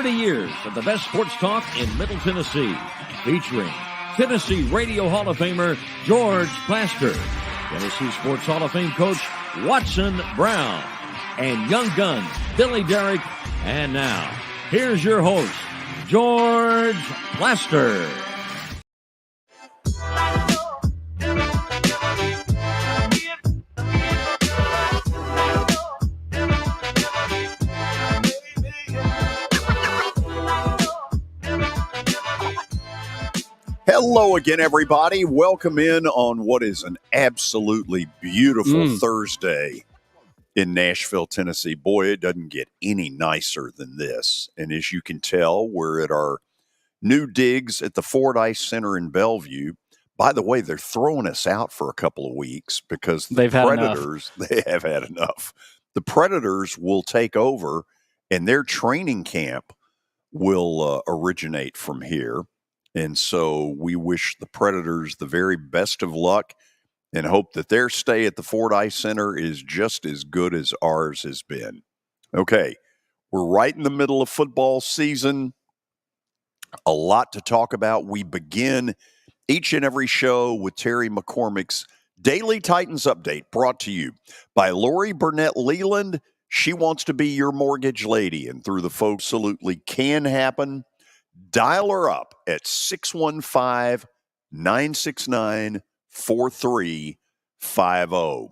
30 years of the best sports talk in Middle Tennessee, featuring Tennessee Radio Hall of Famer George Plaster, Tennessee Sports Hall of Fame coach Watson Brown, and young gun Billy Daunic. And now, here's your host, George Plaster. Hello again, everybody. Welcome in on what is an absolutely beautiful Thursday in Nashville, Tennessee. Boy, it doesn't get any nicer than this. And as you can tell, we're at our new digs at the Fordyce Center in Bellevue. By the way, they're throwing us out for a couple of weeks because the Predators, they have had enough. The Predators will take over, and their training camp will originate from here. And so we wish the Predators the very best of luck and hope that their stay at the Fordyce Center is just as good as ours has been. Okay, we're right in the middle of football season. A lot to talk about. We begin each and every show with Terry McCormick's Daily Titans Update, brought to you by Lori Burnett Leland. She wants to be your mortgage lady, and through the folks, absolutely can happen. Dial her up at 615-969-4350.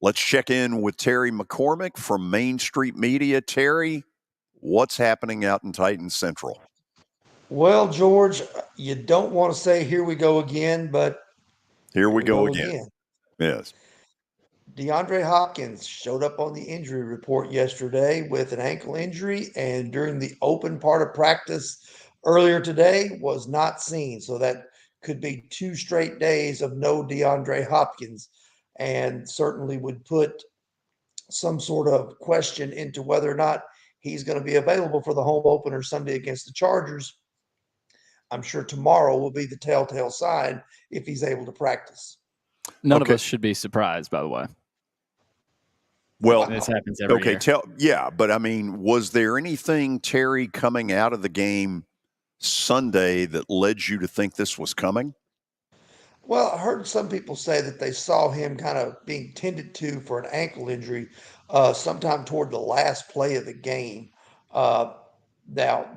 Let's check in with Terry McCormick from Main Street Media. Terry, what's happening out in Titans Central? Well, George, you don't want to say here we go again, but here we go again. Yes. DeAndre Hopkins showed up on the injury report yesterday with an ankle injury, and during the open part of practice earlier today was not seen. So that could be 2 straight days of no DeAndre Hopkins, and certainly would put some sort of question into whether or not he's going to be available for the home opener Sunday against the Chargers. I'm sure tomorrow will be the telltale sign if he's able to practice. None of us should be surprised, by the way. Well, this happens every year. But I mean, was there anything, Terry, coming out of the game Sunday that led you to think this was coming? Well, I heard some people say that they saw him kind of being tended to for an ankle injury sometime toward the last play of the game. Now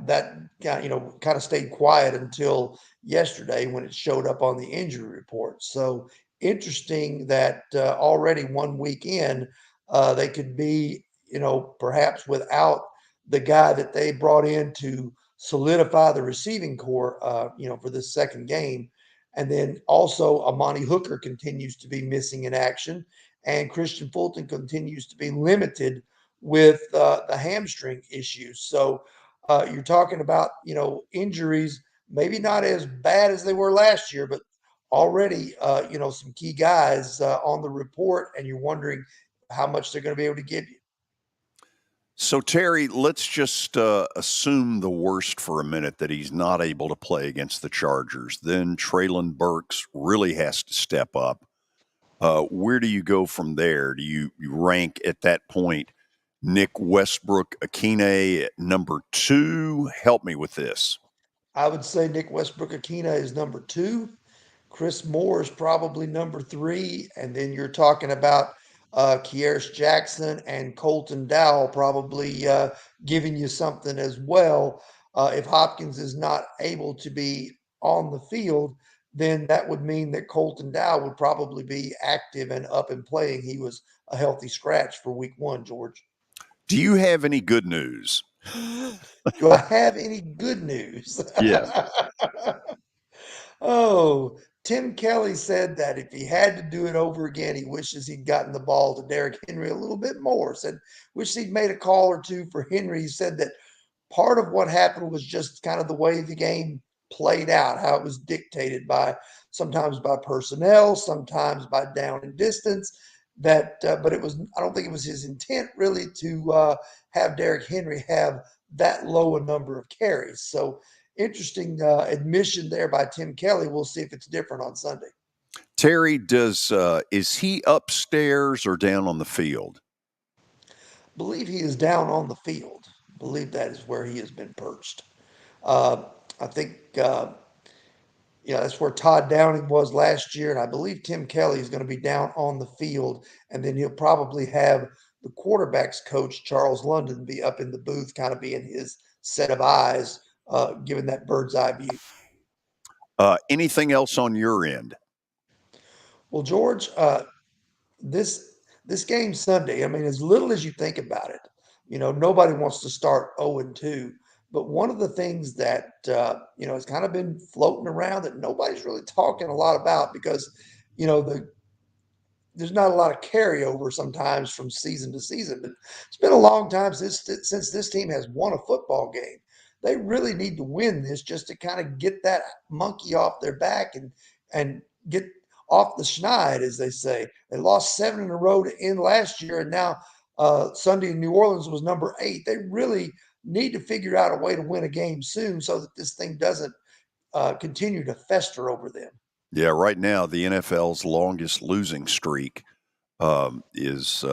that kind of stayed quiet until yesterday when it showed up on the injury report. So interesting that already 1 week in, they could be, perhaps without the guy that they brought in to solidify the receiving core, for this second game. And then also Amani Hooker continues to be missing in action, and Christian Fulton continues to be limited with the hamstring issues. So you're talking about, injuries, maybe not as bad as they were last year, but already, some key guys on the report, and you're wondering how much they're going to be able to give you. So, Terry, let's just assume the worst for a minute, that he's not able to play against the Chargers. Then Treylon Burks really has to step up. Where do you go from there? Do you rank at that point Nick Westbrook-Akine at number 2? Help me with this. I would say Nick Westbrook-Akine is number 2. Chris Moore is probably number 3. And then you're talking about Kearis Jackson and Colton Dowell probably giving you something as well. If Hopkins is not able to be on the field, then that would mean that Colton Dowell would probably be active and up and playing. He was a healthy scratch for week 1, George. Do you have any good news? Do I have any good news? Yeah. Oh, Tim Kelly said that if he had to do it over again, he wishes he'd gotten the ball to Derrick Henry a little bit more. Said, wishes he'd made a call or two for Henry. He said that part of what happened was just kind of the way the game played out, how it was dictated by sometimes by personnel, sometimes by down and distance. But I don't think it was his intent really to have Derrick Henry have that low a number of carries. So interesting admission there by Tim Kelly. We'll see if it's different on Sunday. Terry, is he upstairs or down on the field? I believe he is down on the field. believe that is where he has been perched. I think that's where Todd Downing was last year, and I believe Tim Kelly is going to be down on the field, and then he'll probably have the quarterbacks coach Charles London be up in the booth, kind of being his set of eyes, given that bird's eye view. Anything else on your end? Well, George, this game Sunday, I mean, as little as you think about it, nobody wants to start 0-2. But one of the things that has kind of been floating around that nobody's really talking a lot about because there's not a lot of carryover sometimes from season to season. But it's been a long time since this team has won a football game. They really need to win this just to kind of get that monkey off their back and get off the schneid, as they say. They lost 7 in a row to end last year, and now Sunday in New Orleans was number 8. They really need to figure out a way to win a game soon so that this thing doesn't continue to fester over them. Yeah, right now the NFL's longest losing streak is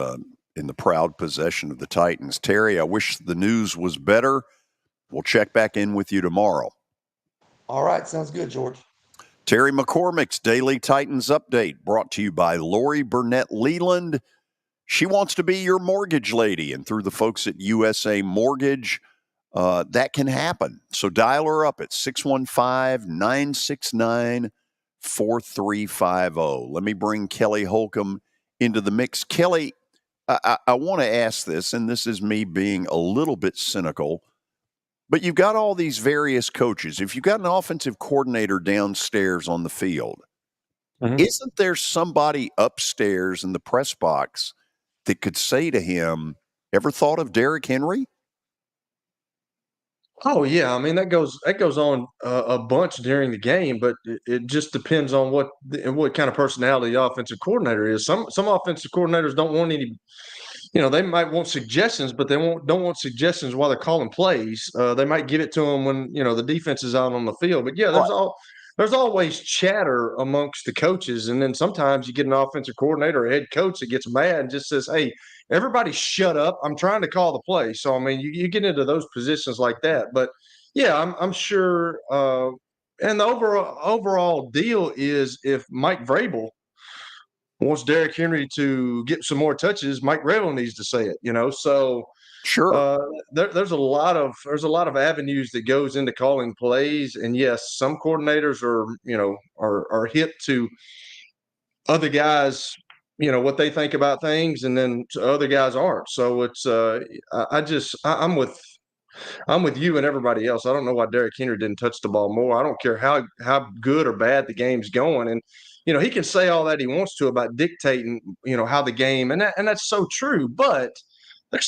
in the proud possession of the Titans. Terry, I wish the news was better. We'll check back in with you tomorrow. All right, sounds good, George. Terry McCormick's Daily Titans Update, brought to you by Lori Burnett Leland. She wants to be your mortgage lady, and through the folks at USA Mortgage, that can happen. So dial her up at 615-969-4350. Let me bring Kelly Holcomb into the mix. Kelly, I want to ask this, and this is me being a little bit cynical, but you've got all these various coaches. If you've got an offensive coordinator downstairs on the field, isn't there somebody upstairs in the press box that could say to him, ever thought of Derrick Henry? Oh yeah, I mean that goes on a bunch during the game, but it just depends on what kind of personality the offensive coordinator is. Some offensive coordinators don't want any. They might want suggestions, but they don't want suggestions while they're calling plays. They might give it to them when the defense is out on the field. But yeah, there's always chatter amongst the coaches, and then sometimes you get an offensive coordinator or a head coach that gets mad and just says, "Hey, everybody, shut up! I'm trying to call the play." So I mean, you get into those positions like that. But yeah, I'm sure. And the overall deal is if Mike Vrabel wants Derrick Henry to get some more touches, Mike Vrabel needs to say it. So sure. There's a lot of avenues that goes into calling plays, and yes, some coordinators are hip to other guys, what they think about things, and then other guys aren't. So it's I'm with you and everybody else. I don't know why Derrick Henry didn't touch the ball more. I don't care how good or bad the game's going, and he can say all that he wants to about dictating, how the game, and that's so true, but they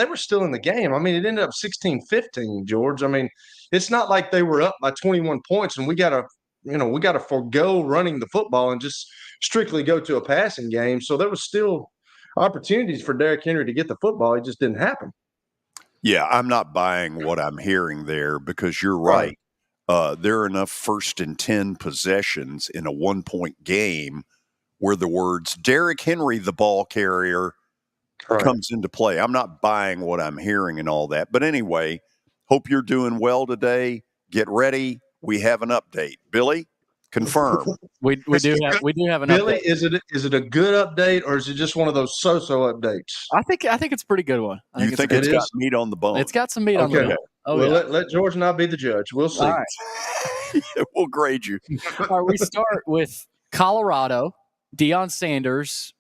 were still in the game. I mean, it ended up 16-15, George. I mean, it's not like they were up by 21 points and we got to forego running the football and just strictly go to a passing game. So there was still opportunities for Derrick Henry to get the football. It just didn't happen. Yeah, I'm not buying what I'm hearing there because you're right. There are enough 1st and 10 possessions in a 1-point game where the words Derrick Henry, the ball carrier, comes into play. I'm not buying what I'm hearing and all that. But anyway, hope you're doing well today. Get ready. We have an update. Billy, confirm. we do have an Billy, update. Is it a good update or is it just one of those so-so updates? I think it's a pretty good one. You think it's got meat on the bone? It's got some meat on the bone. Oh, well, let George and I be the judge. We'll see. All right. We'll grade you. All right, we start with Colorado. Deion Sanders,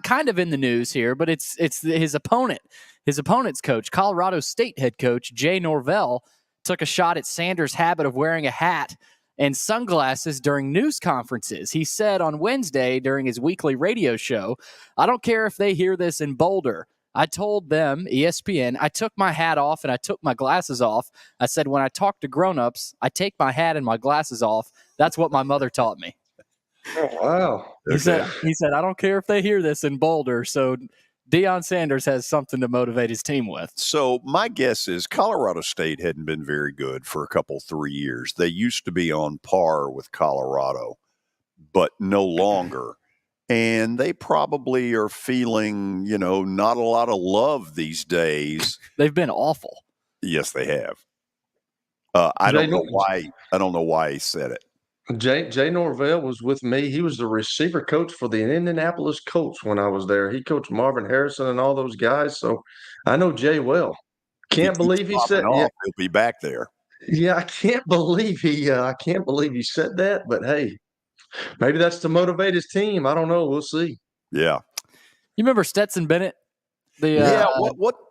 kind of in the news here, but it's his opponent's coach, Colorado State head coach Jay Norvell, took a shot at Sanders' habit of wearing a hat and sunglasses during news conferences. He said on Wednesday during his weekly radio show, "I don't care if they hear this in Boulder. I told them, ESPN, I took my hat off and I took my glasses off. I said, when I talk to grown-ups, I take my hat and my glasses off. That's what my mother taught me." Oh, wow. He said, I don't care if they hear this in Boulder. So Deion Sanders has something to motivate his team with. So my guess is Colorado State hadn't been very good for a couple, 3 years. They used to be on par with Colorado, but no longer. And they probably are feeling, not a lot of love these days. They've been awful. Yes, they have. I don't know why he said it. Jay Norvell was with me. He was the receiver coach for the Indianapolis Colts when I was there. He coached Marvin Harrison and all those guys. So I know Jay well. Can't believe he said, he'll be back there. Yeah, I can't believe he said that. But hey, maybe that's to motivate his team. I don't know. We'll see. Yeah. You remember Stetson Bennett?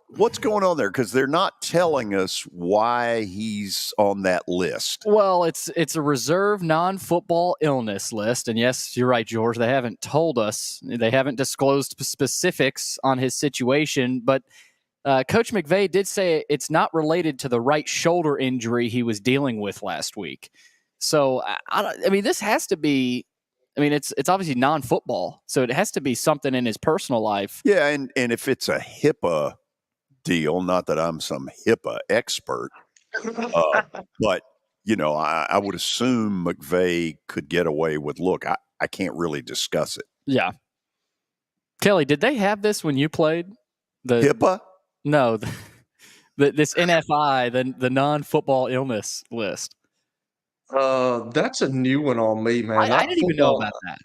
What's going on there? Because they're not telling us why he's on that list. Well, it's a reserve non-football illness list, and yes, you're right, George. They haven't told us. They haven't disclosed specifics on his situation, but Coach McVay did say it's not related to the right shoulder injury he was dealing with last week. So, I mean, this has to be. I mean, it's obviously non-football, so it has to be something in his personal life. Yeah, and if it's a HIPAA deal, not that I'm some HIPAA expert, but, I would assume McVay could get away with, look, I can't really discuss it. Yeah. Kelly, did they have this when you played? The HIPAA? No, this NFI, the non-football illness list. That's a new one on me, man. I didn't even know about that.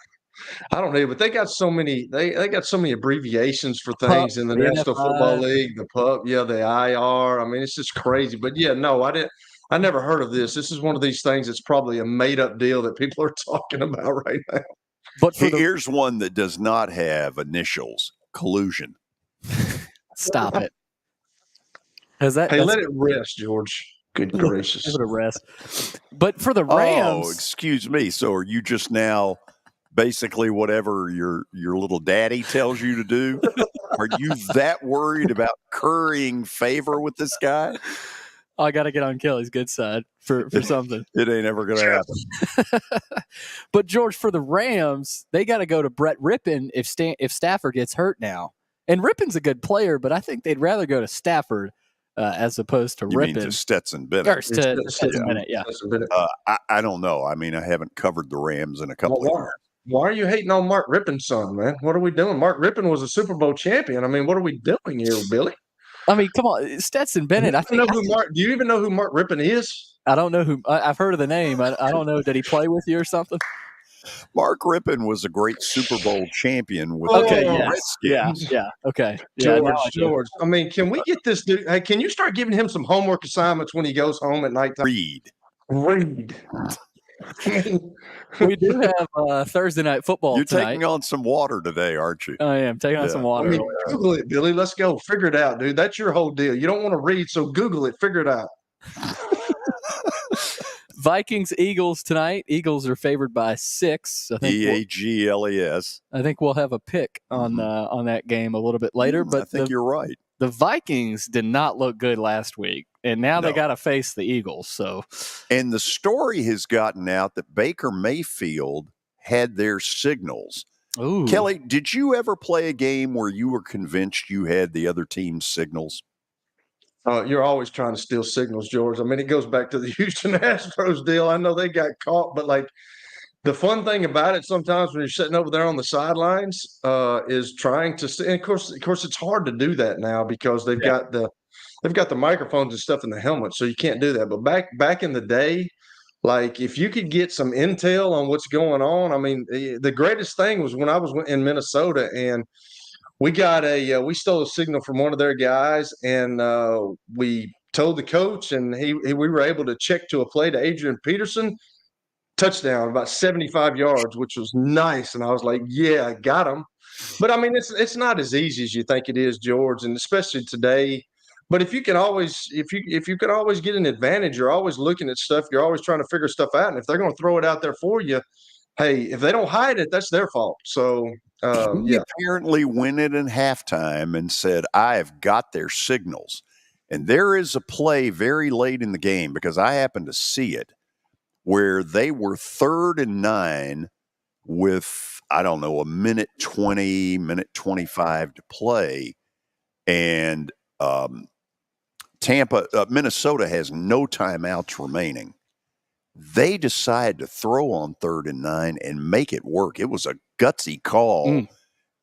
I don't know, but they got so many. They got so many abbreviations for things in the National Football League. The PUP, the IR. I mean, it's just crazy. But no, I didn't. I never heard of this. This is one of these things that's probably a made-up deal that people are talking about right now. But here's one that does not have initials: collusion. Stop it. Hey, let it rest, George. Good gracious. Give it a rest. But for the Rams. Oh, excuse me. So are you just now basically whatever your little daddy tells you to do? Are you that worried about currying favor with this guy? I got to get on Kelly's good side for something. It ain't ever going to happen. But, George, for the Rams, they got to go to Brett Rippon if Stafford gets hurt now. And Rippon's a good player, but I think they'd rather go to Stafford as opposed to Rippon. You mean to Stetson Bennett. Or Stetson Bennett, yeah. I don't know. I mean, I haven't covered the Rams in a couple of years. Why are you hating on Mark Rippon's son, man? What are we doing? Mark Rippon was a Super Bowl champion. I mean, what are we doing here, Billy? I mean, come on, Stetson Bennett. Do you even know who Mark Rippon is? I don't know who. I've heard of the name. I don't know. Did he play with you or something? Mark Rippon was a great Super Bowl champion with Redskins. Yeah. Okay. George. I mean, can we get this dude? Hey, can you start giving him some homework assignments when he goes home at night? Read. We do have Thursday night football. You're tonight. taking on some water today, aren't you? I am taking on some water. I mean, Google it, Billy. Let's go. Figure it out, dude. That's your whole deal. You don't want to read, so Google it. Figure it out. Vikings, Eagles tonight. Eagles are favored by 6. EAGLES. I think we'll have a pick on that game a little bit later. But I think you're right. The Vikings did not look good last week, and now they got to face the Eagles. So, and the story has gotten out that Baker Mayfield had their signals. Ooh. Kelly, did you ever play a game where you were convinced you had the other team's signals? You're always trying to steal signals, George. I mean, it goes back to the Houston Astros deal. I know they got caught, but like the fun thing about it sometimes when you're sitting over there on the sidelines is trying to. And of course, it's hard to do that now because they've got the microphones and stuff in the helmet, so you can't do that. But back in the day, like if you could get some intel on what's going on, I mean, the greatest thing was when I was in Minnesota and. We stole a signal from one of their guys, and we told the coach, and we were able to check to a play to Adrian Peterson, touchdown, about 75 yards, which was nice. And I was like, yeah, I got him. But I mean, it's not as easy as you think it is, George, and especially today. But if you can always get an advantage, you're always looking at stuff. You're always trying to figure stuff out, and if they're going to throw it out there for you, hey, if they don't hide it, that's their fault. So. He apparently went in at halftime and said, I have got their signals. And there is a play very late in the game, because I happened to see it, where they were 3rd and 9 with, I don't know, a minute 20, minute 25 to play. And Minnesota has no timeouts remaining. They decide to throw on 3rd and 9 and make it work. It was a gutsy call.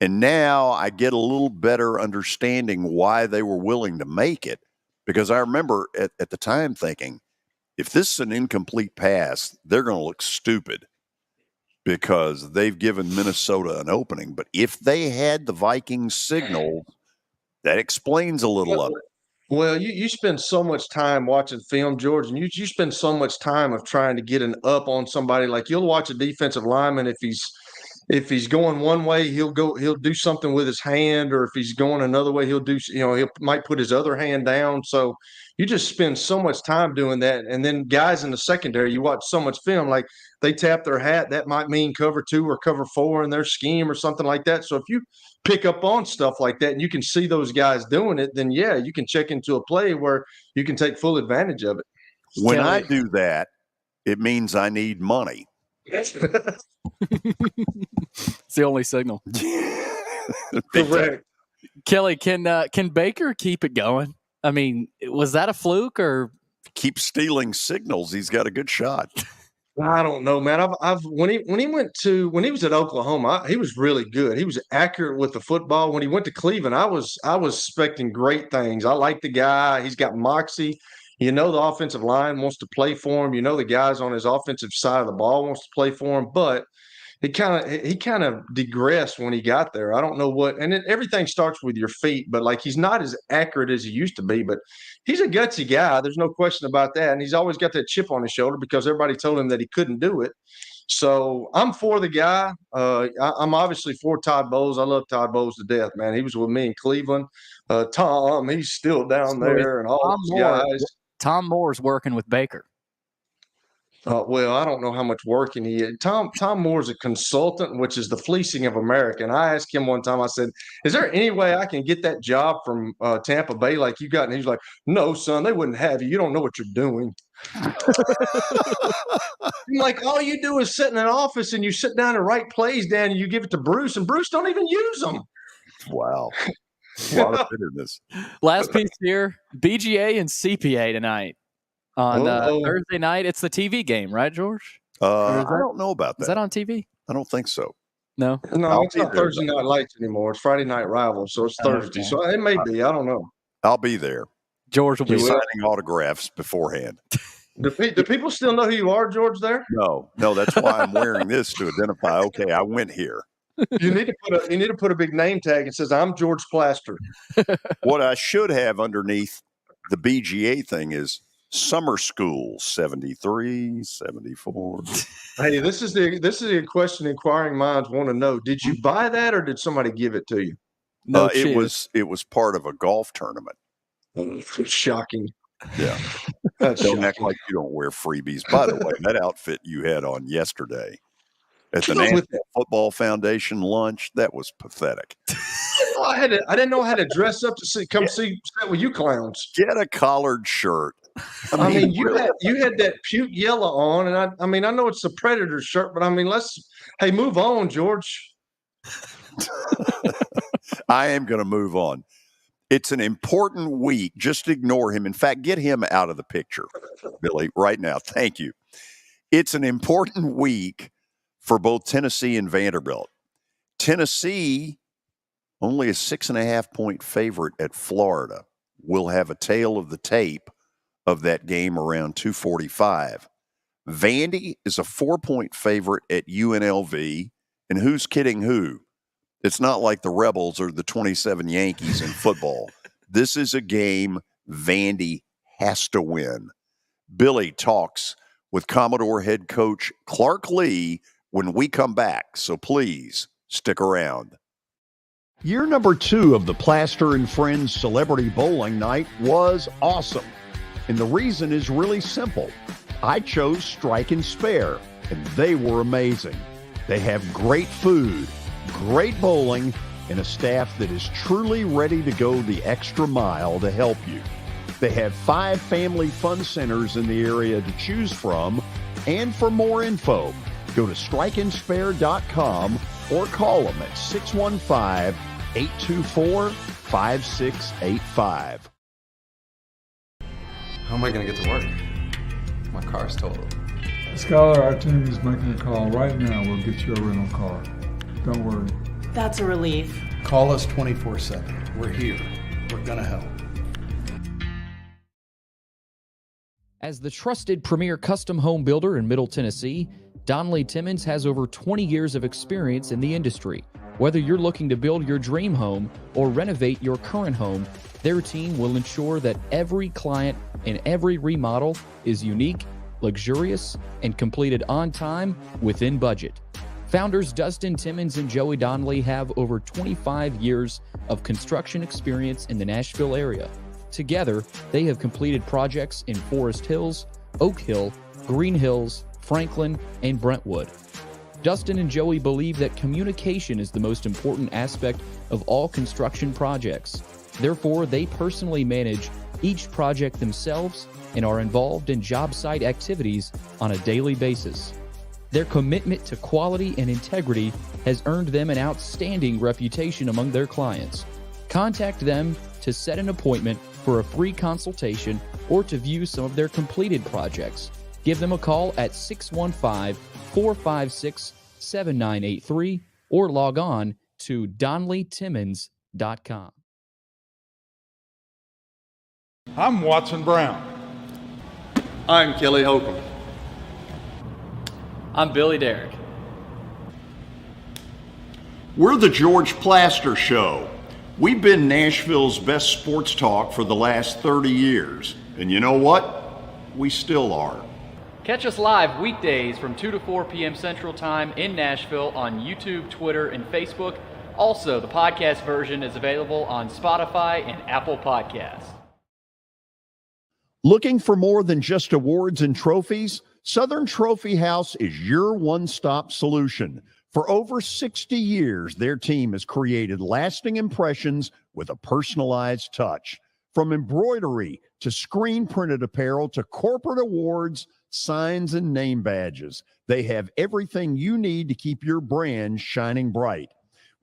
And now I get a little better understanding why they were willing to make it, Because I remember at the time thinking, if this is an incomplete pass, they're going to look stupid because they've given Minnesota an opening. But if they had the Vikings signal, that explains a little of it. Well, you spend so much time watching film, George, and you spend so much time of trying to get an up on somebody. Like you'll watch a defensive lineman if he's going one way, he'll do something with his hand, or if he's going another way, he might put his other hand down. So you just spend so much time doing that. And then guys in the secondary, you watch so much film, like they tap their hat, that might mean cover 2 or cover 4 in their scheme or something like that. So if you pick up on stuff like that and you can see those guys doing it, then yeah, you can check into a play where you can take full advantage of it. When I do that, it means I need money. It's the only signal. Correct. Kelly, can Baker keep it going? I mean, was that a fluke or keep stealing signals? He's got a good shot. I don't know, man. When he was at Oklahoma, he was really good. He was accurate with the football. When he went to Cleveland, I was expecting great things. I like the guy. He's got moxie. The offensive line wants to play for him. The guys on his offensive side of the ball wants to play for him. But he kind of digressed when he got there. I don't know what. And everything starts with your feet. But like he's not as accurate as he used to be. But he's a gutsy guy. There's no question about that. And he's always got that chip on his shoulder because everybody told him that he couldn't do it. So I'm for the guy. I'm obviously for Todd Bowles. I love Todd Bowles to death, man. He was with me in Cleveland. Tom, he's still down there, and all those guys. Tom Moore's working with Baker. Well, I don't know how much working he is. Tom Moore's a consultant, which is the fleecing of America. And I asked him one time, I said, is there any way I can get that job from Tampa Bay like you got? And he's like, no, son, they wouldn't have you. You don't know what you're doing. I'm like, all you do is sit in an office and you sit down and write plays down and you give it to Bruce, and Bruce don't even use them. Wow. A lot of bitterness. Last piece here, BGA and CPA tonight on Thursday night. It's the TV game, right, George? I don't know about that. Is that on TV? I don't think so. No, it's not Thursday Night Lights anymore. It's Friday Night Rivals, so it's Thursday. Okay. So it may be. I don't know. I'll be there. George will be signing autographs beforehand. Do people still know who you are, George, there? No. That's why I'm wearing this to identify, okay, I went here. You need to put a big name tag that says I'm George Plaster. What I should have underneath the BGA thing is summer school 73, 74. Hey, this is a question inquiring minds want to know. Did you buy that or did somebody give it to you? No, it was part of a golf tournament. Shocking. Yeah. Don't act like you don't wear freebies. By the way, that outfit you had on yesterday at the National Football Foundation lunch, that was pathetic. I didn't know how to dress up to sit with you clowns. Get a collared shirt. I mean, you had that puke yellow on, and I mean, I know it's the Predator shirt, but I mean, move on, George. I am going to move on. It's an important week. Just ignore him. In fact, get him out of the picture, Billy, right now. Thank you. It's an important week for both Tennessee and Vanderbilt. Tennessee, only a 6.5-point favorite at Florida, will have a tail of the tape of that game around 2:45. Vandy is a 4-point favorite at UNLV, and who's kidding who? It's not like the Rebels or the 27 Yankees in football. This is a game Vandy has to win. Billy talks with Commodore head coach Clark Lee when we come back, so please stick around. Year number 2 of the Plaster and Friends Celebrity Bowling Night was awesome. And the reason is really simple. I chose Strike and Spare, and they were amazing. They have great food, great bowling, and a staff that is truly ready to go the extra mile to help you. They have 5 family fun centers in the area to choose from, and for more info, go to strikeandspare.com or call them at 615-824-5685. How am I going to get to work? My car's totaled. Skylar, our team is making a call right now. We'll get you a rental car. Don't worry. That's a relief. Call us 24/7. We're here. We're going to help. As the trusted premier custom home builder in Middle Tennessee, Donnelly Timmons has over 20 years of experience in the industry. Whether you're looking to build your dream home or renovate your current home, their team will ensure that every client and every remodel is unique, luxurious, and completed on time within budget. Founders Dustin Timmons and Joey Donnelly have over 25 years of construction experience in the Nashville area. Together, they have completed projects in Forest Hills, Oak Hill, Green Hills, Franklin, and Brentwood. Dustin and Joey believe that communication is the most important aspect of all construction projects. Therefore, they personally manage each project themselves and are involved in job site activities on a daily basis. Their commitment to quality and integrity has earned them an outstanding reputation among their clients. Contact them to set an appointment for a free consultation or to view some of their completed projects. Give them a call at 615-456-7983 or log on to DonnellyTimmons.com. I'm Watson Brown. I'm Kelly Holcomb. I'm Billy Daunic. We're the George Plaster Show. We've been Nashville's best sports talk for the last 30 years. And you know what? We still are. Catch us live weekdays from 2 to 4 p.m. Central Time in Nashville on YouTube, Twitter, and Facebook. Also, the podcast version is available on Spotify and Apple Podcasts. Looking for more than just awards and trophies? Southern Trophy House is your one-stop solution. For over 60 years, their team has created lasting impressions with a personalized touch. From embroidery to screen-printed apparel to corporate awards, signs, and name badges, they have everything you need to keep your brand shining bright.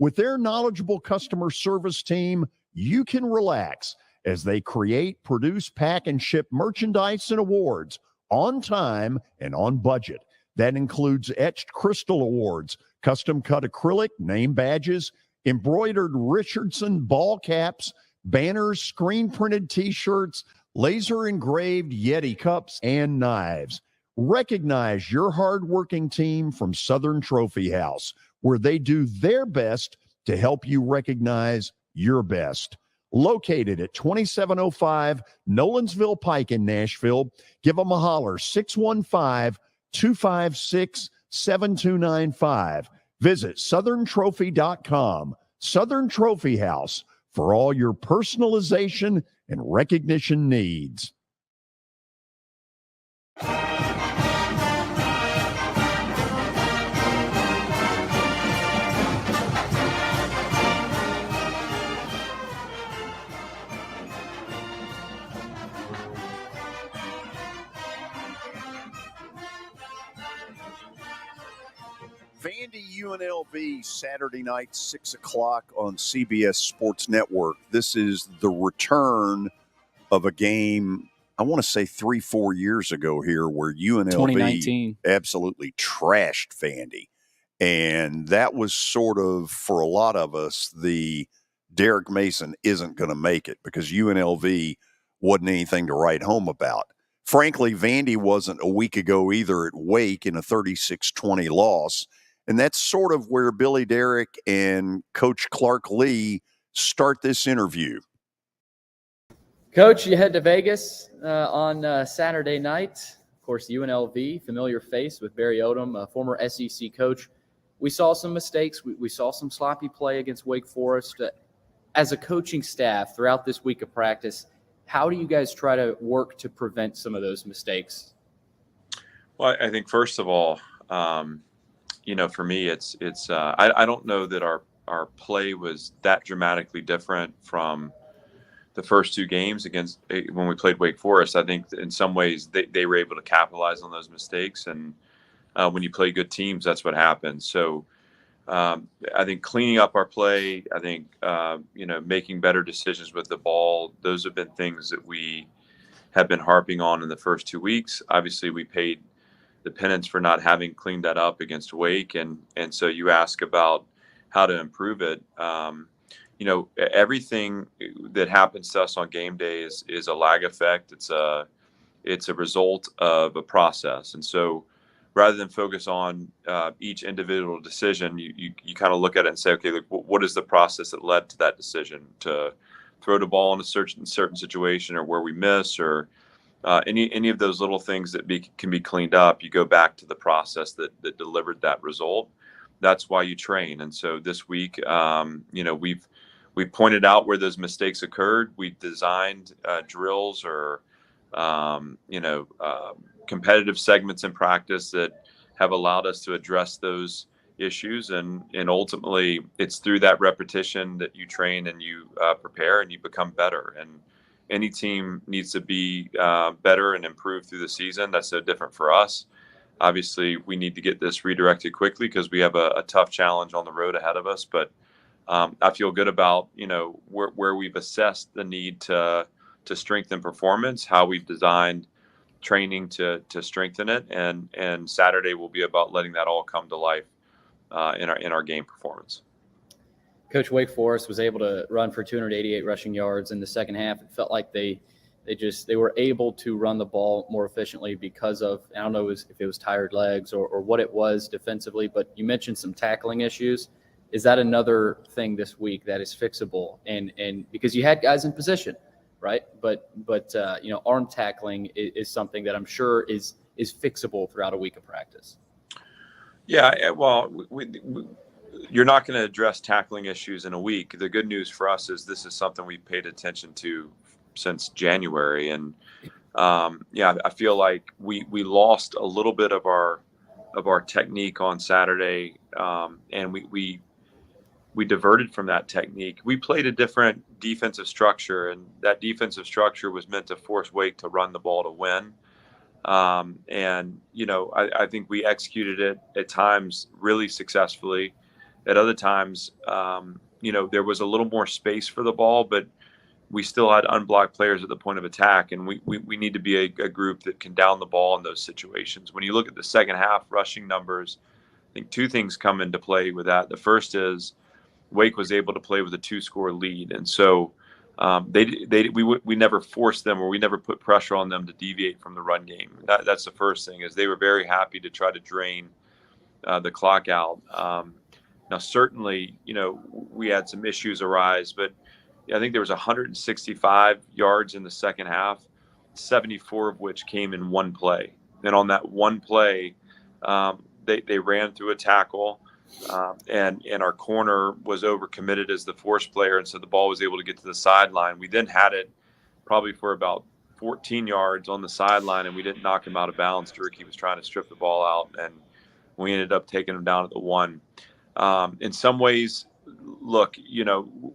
With their knowledgeable customer service team, you can relax as they create, produce, pack, and ship merchandise and awards on time and on budget. That includes etched crystal awards, custom-cut acrylic, name badges, embroidered Richardson ball caps, banners, screen-printed T-shirts, laser-engraved Yeti cups, and knives. Recognize your hard-working team from Southern Trophy House, where they do their best to help you recognize your best. Located at 2705 Nolensville Pike in Nashville, give them a holler, 615-256-7295. Visit southerntrophy.com. Southern Trophy House, for all your personalization and recognition needs. Vandy UNLV Saturday night, 6 o'clock on CBS Sports Network. This is the return of a game, I want to say 3-4 years ago here, where UNLV 2019 absolutely trashed Vandy. And that was sort of, for a lot of us, the Derek Mason isn't going to make it, because UNLV wasn't anything to write home about. Frankly, Vandy wasn't a week ago either at Wake in a 36-20 loss. And that's sort of where Billy Daunic and Coach Clark Lee start this interview. Coach, you head to Vegas on Saturday night. Of course, UNLV, familiar face with Barry Odom, a former SEC coach. We saw some mistakes. We saw some sloppy play against Wake Forest. As a coaching staff throughout this week of practice, how do you guys try to work to prevent some of those mistakes? Well, I think first of all, for me, I don't know that our play was that dramatically different from the first two games against when we played Wake Forest. I think in some ways they were able to capitalize on those mistakes. And when you play good teams, that's what happens. So I think cleaning up our play, I think, making better decisions with the ball, those have been things that we have been harping on in the first 2 weeks. Obviously, we paid the penance for not having cleaned that up against Wake. And so you ask about how to improve it. Everything that happens to us on game day is a lag effect. It's a It's a result of a process. And so rather than focus on each individual decision, you kind of look at it and say, okay, like, what is the process that led to that decision to throw the ball in a certain situation, or where we miss, or any of those little things that can be cleaned up. You go back to the process that delivered that result. That's why you train. And so this week, we've pointed out where those mistakes occurred. We've designed drills or competitive segments in practice that have allowed us to address those issues, and ultimately it's through that repetition that you train and you prepare and you become better. And any team needs to be better and improve through the season. That's no different for us. Obviously, we need to get this redirected quickly because we have a tough challenge on the road ahead of us. But I feel good about where we've assessed the need to strengthen performance, how we've designed training to strengthen it, and Saturday will be about letting that all come to life in our game performance. Coach, Wake Forest was able to run for 288 rushing yards in the second half. It felt like they were able to run the ball more efficiently because of, I don't know if it was tired legs or what it was defensively, but you mentioned some tackling issues. Is that another thing this week that is fixable? And because you had guys in position, right? But arm tackling is something that I'm sure is fixable throughout a week of practice. Yeah, well, you're not going to address tackling issues in a week. The good news for us is this is something we've paid attention to since January. And I feel like we lost a little bit of our technique on Saturday, and we diverted from that technique. We played a different defensive structure, and that defensive structure was meant to force Wake to run the ball to win. I think we executed it at times really successfully. At other times, there was a little more space for the ball, but we still had unblocked players at the point of attack, and we need to be a group that can down the ball in those situations. When you look at the second half rushing numbers, I think two things come into play with that. The first is Wake was able to play with a 2-score lead, and so we never forced them, or we never put pressure on them to deviate from the run game. That's the first thing, is they were very happy to try to drain the clock out. Now, certainly, we had some issues arise, but I think there was 165 yards in the second half, 74 of which came in one play. And on that one play, they ran through a tackle, and our corner was overcommitted as the force player, and so the ball was able to get to the sideline. We then had it probably for about 14 yards on the sideline, and we didn't knock him out of bounds. Durkee was trying to strip the ball out, and we ended up taking him down at the 1. In some ways, look,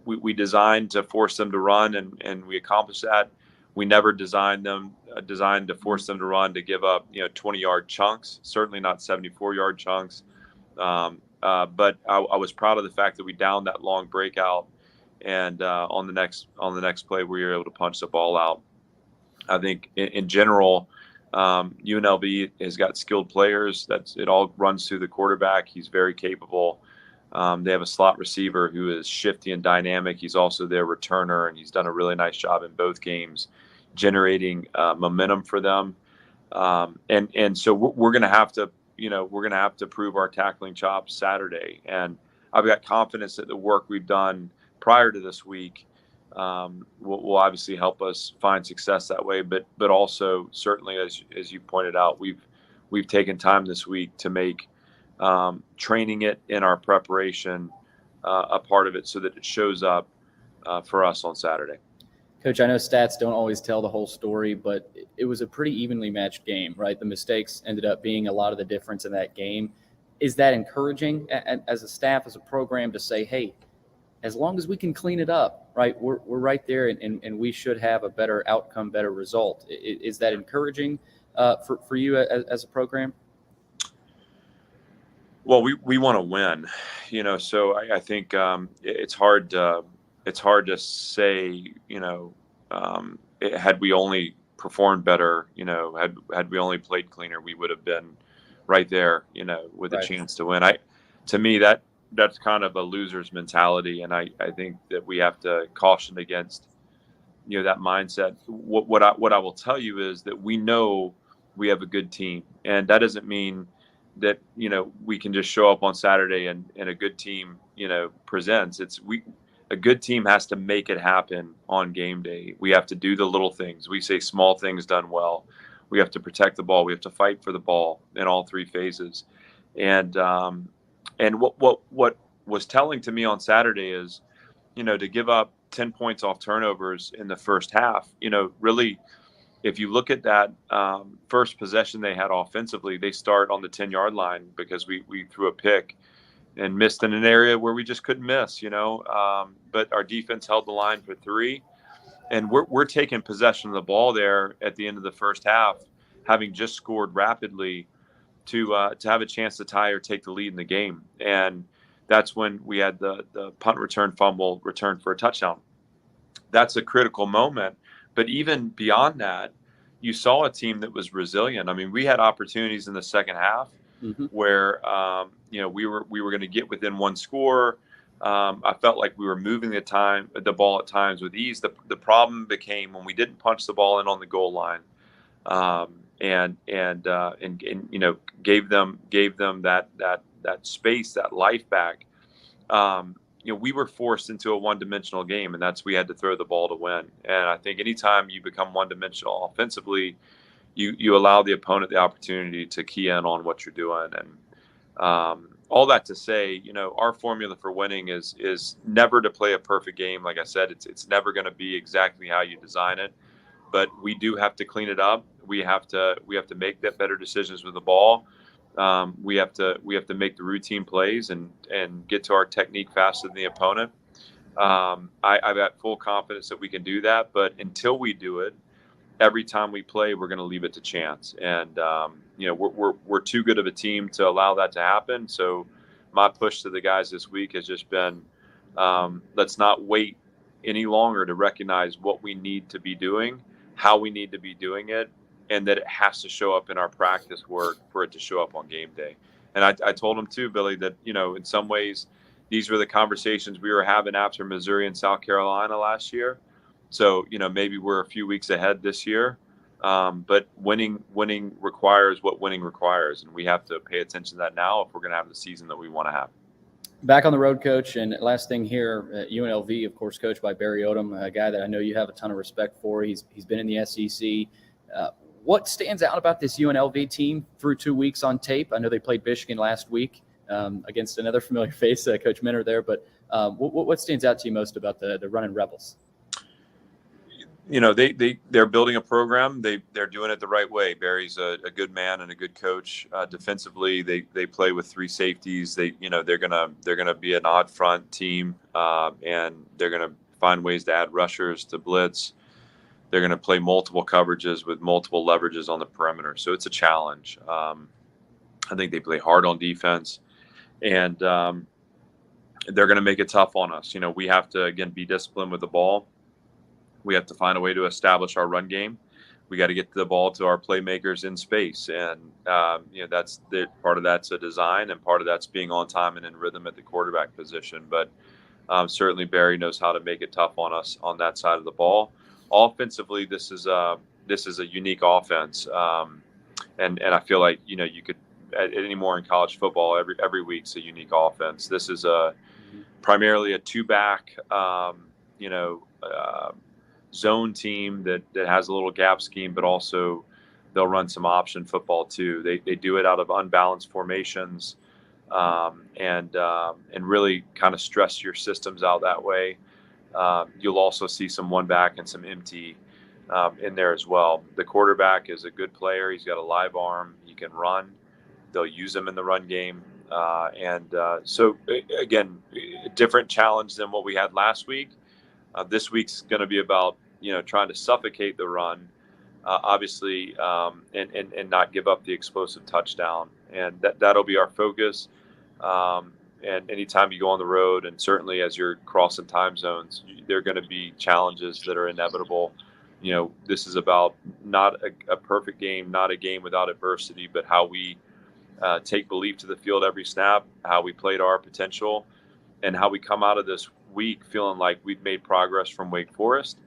we designed to force them to run, and we accomplished that. We never designed to force them to run to give up 20-yard chunks, certainly not 74-yard chunks. But I was proud of the fact that we downed that long breakout, and on the next play we were able to punch the ball out. I think in general, UNLV has got skilled players. It all runs through the quarterback. He's very capable. They have a slot receiver who is shifty and dynamic. He's also their returner, and he's done a really nice job in both games, generating momentum for them. And so we're going to have to prove our tackling chops Saturday. And I've got confidence that the work we've done prior to this week will obviously help us find success that way. But also, certainly, as you pointed out, we've taken time this week to make training it in our preparation a part of it, so that it shows up for us on Saturday. Coach, I know stats don't always tell the whole story, but it was a pretty evenly matched game, right? The mistakes ended up being a lot of the difference in that game. Is that encouraging as a staff, as a program, to say, hey, as long as we can clean it up, right, we're right there, and we should have a better outcome, better result? Is that encouraging for you as a program? Well, we want to win, so I think it's hard to say, had we only performed better, had we only played cleaner, we would have been right there, with a chance to win. To me, that's kind of a loser's mentality. And I think that we have to caution against that mindset. What I will tell you is that we know we have a good team, and that doesn't mean that we can just show up on Saturday and a good team presents. A good team has to make it happen on game day. We have to do the little things. We say small things done well. We have to protect the ball. We have to fight for the ball in all three phases. And what was telling to me on Saturday is, to give up 10 points off turnovers in the first half, really, if you look at that first possession they had offensively, they start on the 10-yard line because we threw a pick and missed in an area where we just couldn't miss, but our defense held the line for 3. And we're taking possession of the ball there at the end of the first half, having just scored rapidly to have a chance to tie or take the lead in the game. And that's when we had the punt return fumble return for a touchdown. That's a critical moment. But even beyond that, you saw a team that was resilient. I mean, we had opportunities in the second half where we were going to get within one score. I felt like we were moving the ball at times with ease. The problem became when we didn't punch the ball in on the goal line, and gave them that space, that life back. We were forced into a one-dimensional game, and we had to throw the ball to win. And I think anytime you become one-dimensional offensively, you allow the opponent the opportunity to key in on what you're doing. And all that to say, our formula for winning is never to play a perfect game. Like I said, it's never going to be exactly how you design it, but we do have to clean it up. We have to make that better decisions with the ball. We have to make the routine plays and get to our technique faster than the opponent. I've got full confidence that we can do that, but until we do it, every time we play, we're going to leave it to chance. And we're too good of a team to allow that to happen. So my push to the guys this week has just been, let's not wait any longer to recognize what we need to be doing, how we need to be doing it, and that it has to show up in our practice work for it to show up on game day. And I told him too, Billy, that, in some ways, these were the conversations we were having after Missouri and South Carolina last year. So, maybe we're a few weeks ahead this year. But winning requires what winning requires. And we have to pay attention to that now if we're going to have the season that we want to have. Back on the road, Coach, and last thing here, UNLV, of course, coached by Barry Odom, a guy that I know you have a ton of respect for. He's been in the SEC. What stands out about this UNLV team through 2 weeks on tape? I know they played Michigan last week against another familiar face, Coach Minter there. But what stands out to you most about the Running Rebels? They're building a program. They're doing it the right way. Barry's a good man and a good coach. Defensively, they play with 3 safeties. They're gonna be an odd front team, and they're gonna find ways to add rushers to blitz. They're going to play multiple coverages with multiple leverages on the perimeter. So it's a challenge. I think they play hard on defense, and they're going to make it tough on us. We have to, again, be disciplined with the ball. We have to find a way to establish our run game. We got to get the ball to our playmakers in space. And, that's part of that's a design, and part of that's being on time and in rhythm at the quarterback position. But certainly Barry knows how to make it tough on us on that side of the ball. Offensively, this is a unique offense, and I feel like you could anymore in college football every week's a unique offense. This is primarily a 2-back zone team that has a little gap scheme, but also they'll run some option football too. They do it out of unbalanced formations, and really kind of stress your systems out that way. You'll also see some 1-back and some empty in there as well. The quarterback is a good player. He's got a live arm. He can run. They'll use him in the run game. So, again, a different challenge than what we had last week. This week's going to be about, trying to suffocate the run, obviously, and not give up the explosive touchdown. And that'll be our focus. And anytime you go on the road, and certainly as you're crossing time zones, there are going to be challenges that are inevitable. This is about not a perfect game, not a game without adversity, but how we take belief to the field every snap, how we play to our potential, and how we come out of this week feeling like we've made progress from Wake Forest,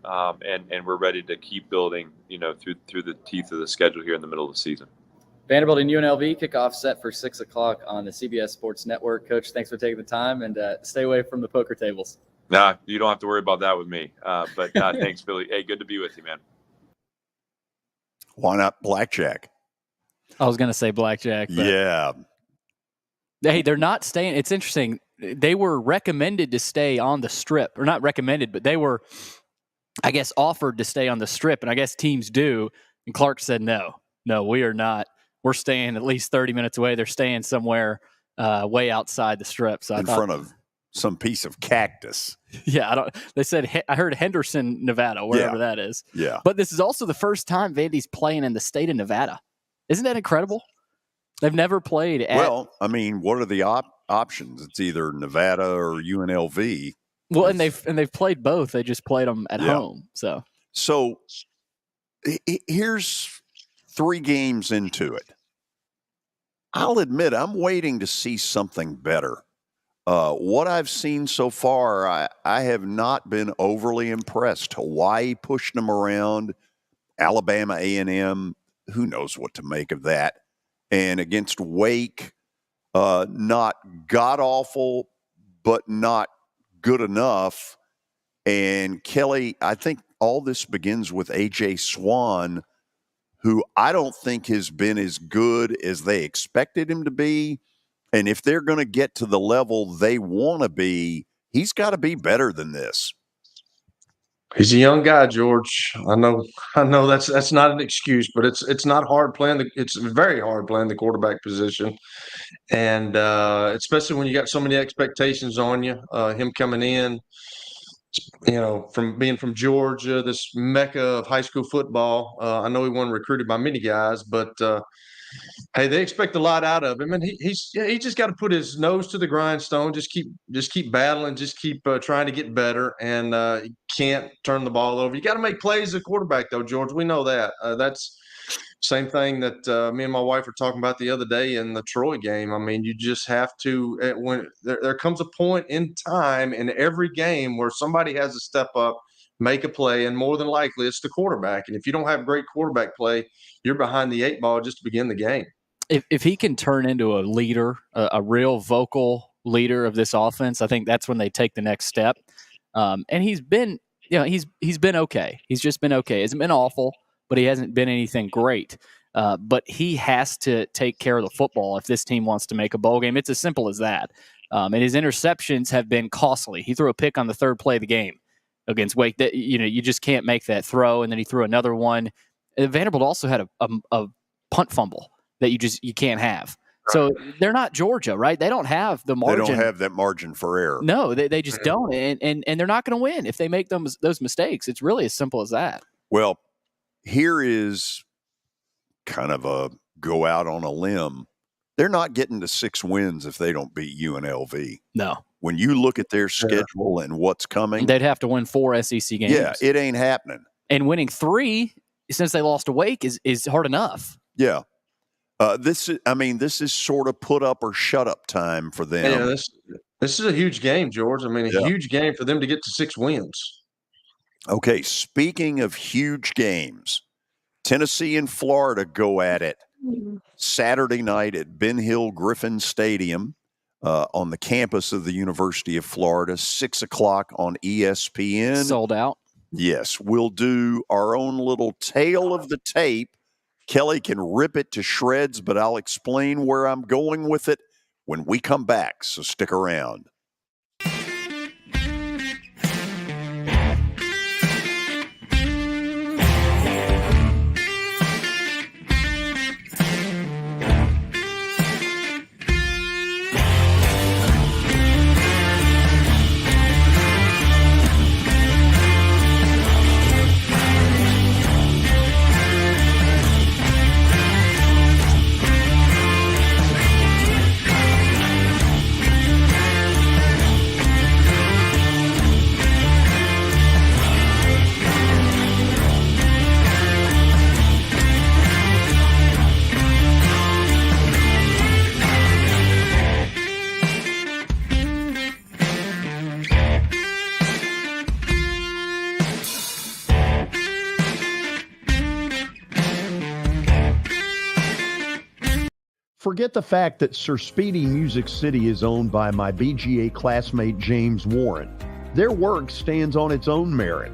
and we're ready to keep building, through the teeth of the schedule here in the middle of the season. Vanderbilt and UNLV kickoff set for 6 o'clock on the CBS Sports Network. Coach, thanks for taking the time, and stay away from the poker tables. Nah, you don't have to worry about that with me. But thanks, Billy. Hey, good to be with you, man. Why not blackjack? I was going to say blackjack. But Yeah. Hey, they're not staying. It's interesting. They were recommended to stay on the Strip, or not recommended, but they were, I guess, offered to stay on the Strip, and I guess teams do. And Clark said, no, we are not. We're staying at least 30 minutes away. They're staying somewhere way outside the Strip. So in front of some piece of cactus. Yeah, they said, I heard Henderson, Nevada, wherever that is. Yeah. But this is also the first time Vandy's playing in the state of Nevada. Isn't that incredible? They've never played at... Well, I mean, what are the options? It's either Nevada or UNLV. Well, and they've played both. They just played them at home. So here's 3 games into it. I'll admit I'm waiting to see something better. What I've seen so far, I have not been overly impressed. Hawaii pushed them around. Alabama A&M, who knows what to make of that. And against Wake, not god-awful, but not good enough. And Kelly, I think all this begins with A.J. Swan, who I don't think has been as good as they expected him to be. And if they're going to get to the level they want to be, he's got to be better than this. He's a young guy, George. I know that's not an excuse, but it's not hard playing. It's very hard playing the quarterback position, and especially when you got so many expectations on you. Him coming in, from being from Georgia, this mecca of high school football. I know he wasn't recruited by many guys, but hey, they expect a lot out of him, and he just got to put his nose to the grindstone. Just keep battling. Just keep trying to get better, and he can't turn the ball over. You got to make plays as a quarterback, though, George. We know that. That's same thing that me and my wife were talking about the other day in the Troy game. I mean, you just have to. When there comes a point in time in every game where somebody has to step up, make a play, and more than likely it's the quarterback. And if you don't have great quarterback play, you're behind the 8 ball just to begin the game. If he can turn into a leader, a real vocal leader of this offense, I think that's when they take the next step. And he's been, he's been okay. He's just been okay. He hasn't been awful, but he hasn't been anything great. But he has to take care of the football if this team wants to make a bowl game. It's as simple as that. And his interceptions have been costly. He threw a pick on the 3rd play of the game against Wake. That you just can't make that throw, and then he threw another one. Vanderbilt also had a punt fumble that you can't have. So they're not Georgia, right? They don't have the margin. They don't have that margin for error. No, they just don't, and they're not going to win if they make those mistakes. It's really as simple as that. Well, here is kind of a go out on a limb. They're not getting to 6 wins if they don't beat UNLV. No. When you look at their schedule and what's coming, they'd have to win 4 SEC games. Yeah, it ain't happening. And winning 3 since they lost to Wake is hard enough. Yeah. This is sort of put up or shut up time for them. Yeah, this is a huge game, George. I mean, a huge game for them to get to 6 wins. Okay, speaking of huge games, Tennessee and Florida go at it Saturday night at Ben Hill Griffin Stadium on the campus of the University of Florida, 6 o'clock on ESPN. Sold out. Yes, we'll do our own little tale of the tape. Kelly can rip it to shreds, but I'll explain where I'm going with it when we come back, so stick around. forget the fact that Sir Speedy Music City is owned by my BGA classmate James Warren. Their work stands on its own merit.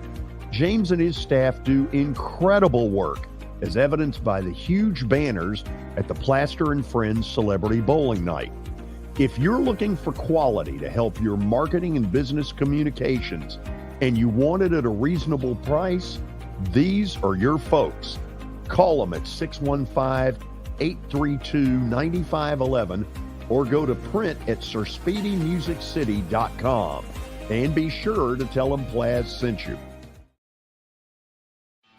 James and his staff do incredible work, as evidenced by the huge banners at the Plaster and Friends Celebrity Bowling Night. If you're looking for quality to help your marketing and business communications, and you want it at a reasonable price, these are your folks. Call them at 615-832-9511 or go to print at sirspeedymusiccity.com. And be sure to tell them Plaz sent you.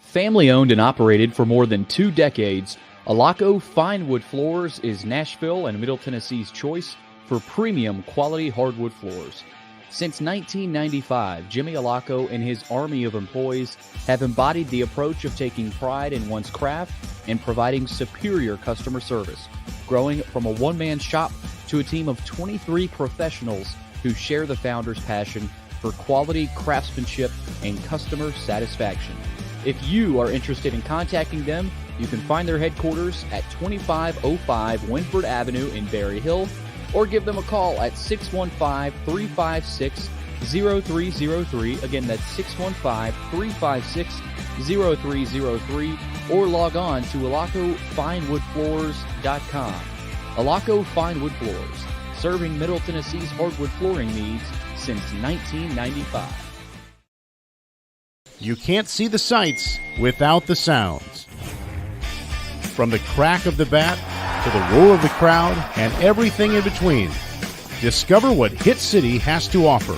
Family owned and operated for more than 2 decades, Alaco Fine Wood Floors is Nashville and Middle Tennessee's choice for premium quality hardwood floors. Since 1995, Jimmy Alaco and his army of employees have embodied the approach of taking pride in one's craft and providing superior customer service, growing from a one-man shop to a team of 23 professionals who share the founder's passion for quality craftsmanship and customer satisfaction. If you are interested in contacting them, you can find their headquarters at 2505 Winford Avenue in Berry Hill, or give them a call at 615-356-0303. Again, that's 615-356-0303, or log on to alacofinewoodfloors.com. Alaco Fine Wood Floors, serving Middle Tennessee's hardwood flooring needs since 1995. You can't see the sights without the sounds. From the crack of the bat to the roar of the crowd and everything in between, discover what Hit City has to offer.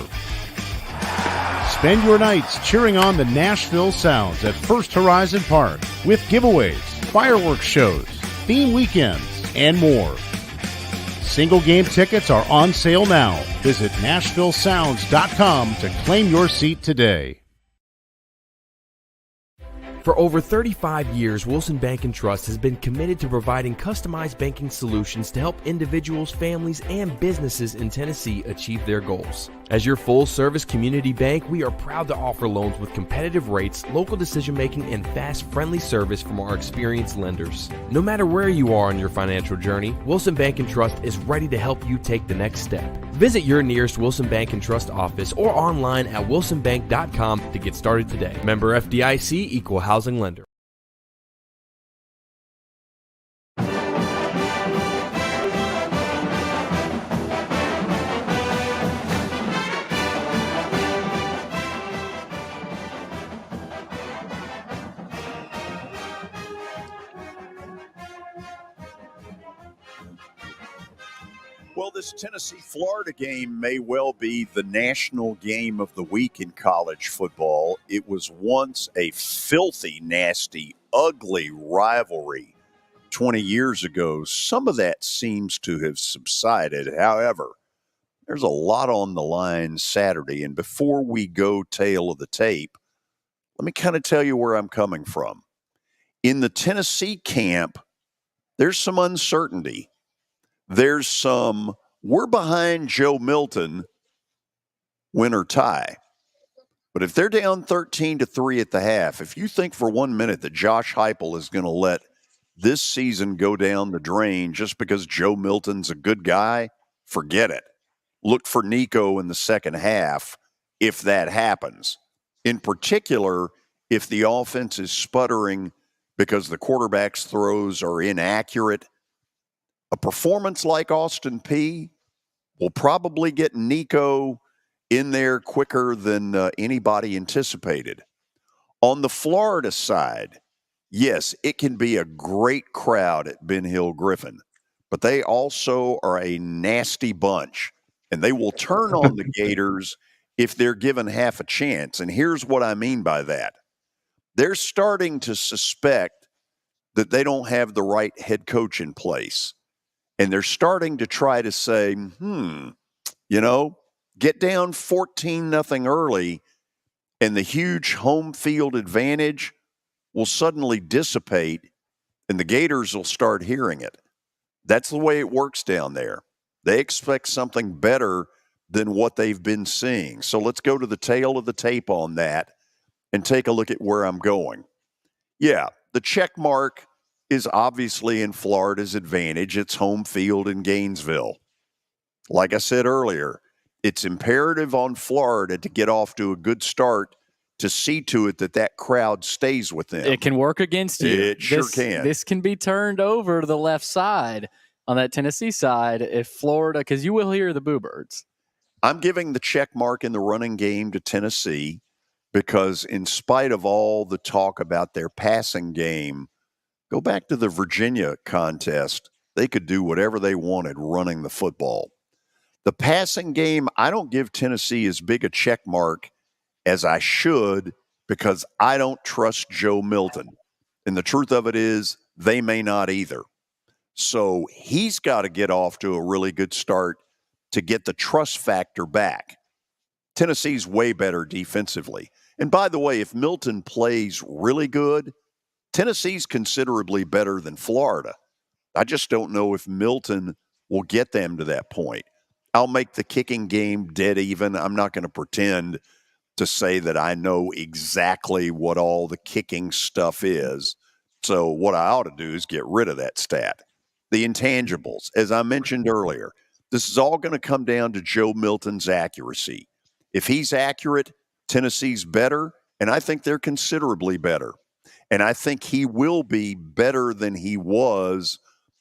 Spend your nights cheering on the Nashville Sounds at First Horizon Park with giveaways, fireworks shows, theme weekends, and more. Single game tickets are on sale now. Visit NashvilleSounds.com to claim your seat today. For over 35 years, Wilson Bank & Trust has been committed to providing customized banking solutions to help individuals, families, and businesses in Tennessee achieve their goals. As your full-service community bank, we are proud to offer loans with competitive rates, local decision-making, and fast, friendly service from our experienced lenders. No matter where you are on your financial journey, Wilson Bank & Trust is ready to help you take the next step. Visit your nearest Wilson Bank & Trust office or online at wilsonbank.com to get started today. Member FDIC, Equal Housing Lender. Well, this Tennessee-Florida game may well be the national game of the week in college football. It was once a filthy, nasty, ugly rivalry 20 years ago. Some of that seems to have subsided. However, there's a lot on the line Saturday. And before we go tail of the tape, let me kind of tell you where I'm coming from. In the Tennessee camp, there's some uncertainty. There's some, we're behind Joe Milton, win or tie. But if they're down 13-3 at the half, if you think for 1 minute that Josh Heupel is going to let this season go down the drain just because Joe Milton's a good guy, forget it. Look for Nico in the second half if that happens. In particular, if the offense is sputtering because the quarterback's throws are inaccurate, a performance like Austin Peay will probably get Nico in there quicker than anybody anticipated. On the Florida side, yes, it can be a great crowd at Ben Hill Griffin, but they also are a nasty bunch, and they will turn on the Gators if they're given half a chance. And here's what I mean by that. They're starting to suspect that they don't have the right head coach in place. And they're starting to try to say, get down 14-0 early, and the huge home field advantage will suddenly dissipate, and the Gators will start hearing it. That's the way it works down there. They expect something better than what they've been seeing. So let's go to the tail of the tape on that and take a look at where I'm going. Yeah, the check mark is obviously in Florida's advantage. It's home field in Gainesville. Like I said earlier, it's imperative on Florida to get off to a good start to see to it that that crowd stays with them. It can work against you. It sure can. This can be turned over to the left side on that Tennessee side if Florida, because you will hear the Boo Birds. I'm giving the check mark in the running game to Tennessee because in spite of all the talk about their passing game, go back to the Virginia contest. They could do whatever they wanted running the football. The passing game, I don't give Tennessee as big a check mark as I should because I don't trust Joe Milton. And the truth of it is they may not either. So he's got to get off to a really good start to get the trust factor back. Tennessee's way better defensively. And by the way, if Milton plays really good, Tennessee's considerably better than Florida. I just don't know if Milton will get them to that point. I'll make the kicking game dead even. I'm not going to pretend to say that I know exactly what all the kicking stuff is. So what I ought to do is get rid of that stat. The intangibles, as I mentioned earlier, this is all going to come down to Joe Milton's accuracy. If he's accurate, Tennessee's better, and I think they're considerably better. And I think he will be better than he was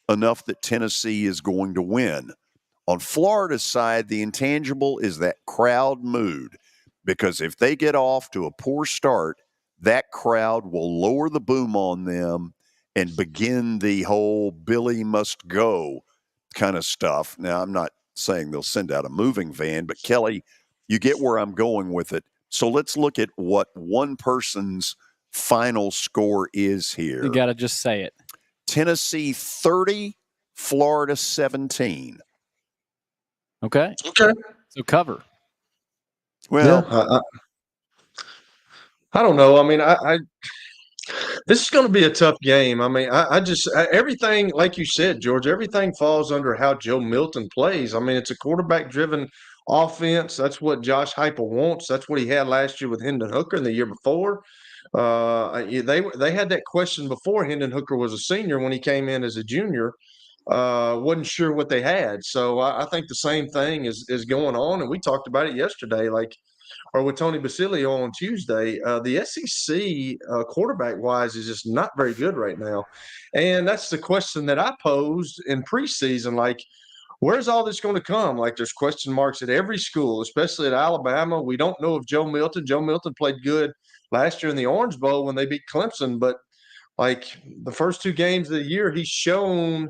enough that Tennessee is going to win. On Florida's side, the intangible is that crowd mood, because if they get off to a poor start, that crowd will lower the boom on them and begin the whole Billy must go kind of stuff. Now, I'm not saying they'll send out a moving van, but Kelly, you get where I'm going with it. So let's look at what one person's final score is here. You got to just say it. Tennessee 30, Florida 17. Okay. So cover. Well, yeah, I don't know. I mean, I this is going to be a tough game. I mean, everything, like you said, George, everything falls under how Joe Milton plays. I mean, it's a quarterback-driven offense. That's what Josh Heupel wants. That's what he had last year with Hendon Hooker and the year before. They had that question before Hendon Hooker was a senior when he came in as a junior. Wasn't sure what they had. So I think the same thing is going on, and we talked about it yesterday. Or with Tony Basilio on Tuesday, the SEC quarterback-wise is just not very good right now. And that's the question that I posed in preseason, like, where's all this going to come? Like, there's question marks at every school, especially at Alabama. We don't know if Joe Milton played good last year in the Orange Bowl when they beat Clemson, but, like, the first two games of the year, he's shown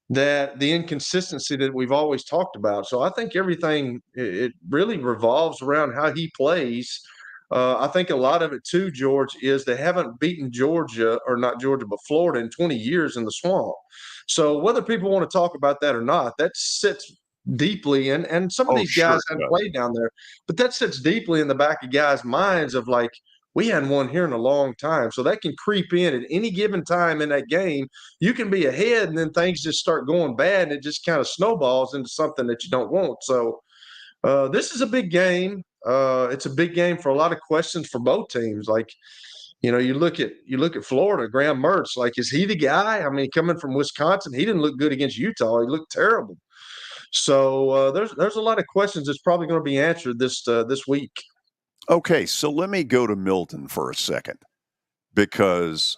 that the inconsistency that we've always talked about. So I think everything, it really revolves around how he plays. I think a lot of it too, George, is they haven't beaten Georgia, or not Georgia, but Florida in 20 years in the Swamp. So whether people want to talk about that or not, that sits deeply, and some of these guys haven't played down there, but that sits deeply in the back of guys' minds of like, we hadn't won here in a long time. So that can creep in at any given time in that game. You can be ahead and then things just start going bad and it just kind of snowballs into something that you don't want. So this is a big game. It's a big game for a lot of questions for both teams. Like, you know, you look at Florida, Graham Mertz, like, is he the guy? I mean, coming from Wisconsin, he didn't look good against Utah. He looked terrible. So there's a lot of questions that's probably going to be answered this week. Okay, so let me go to Milton for a second, because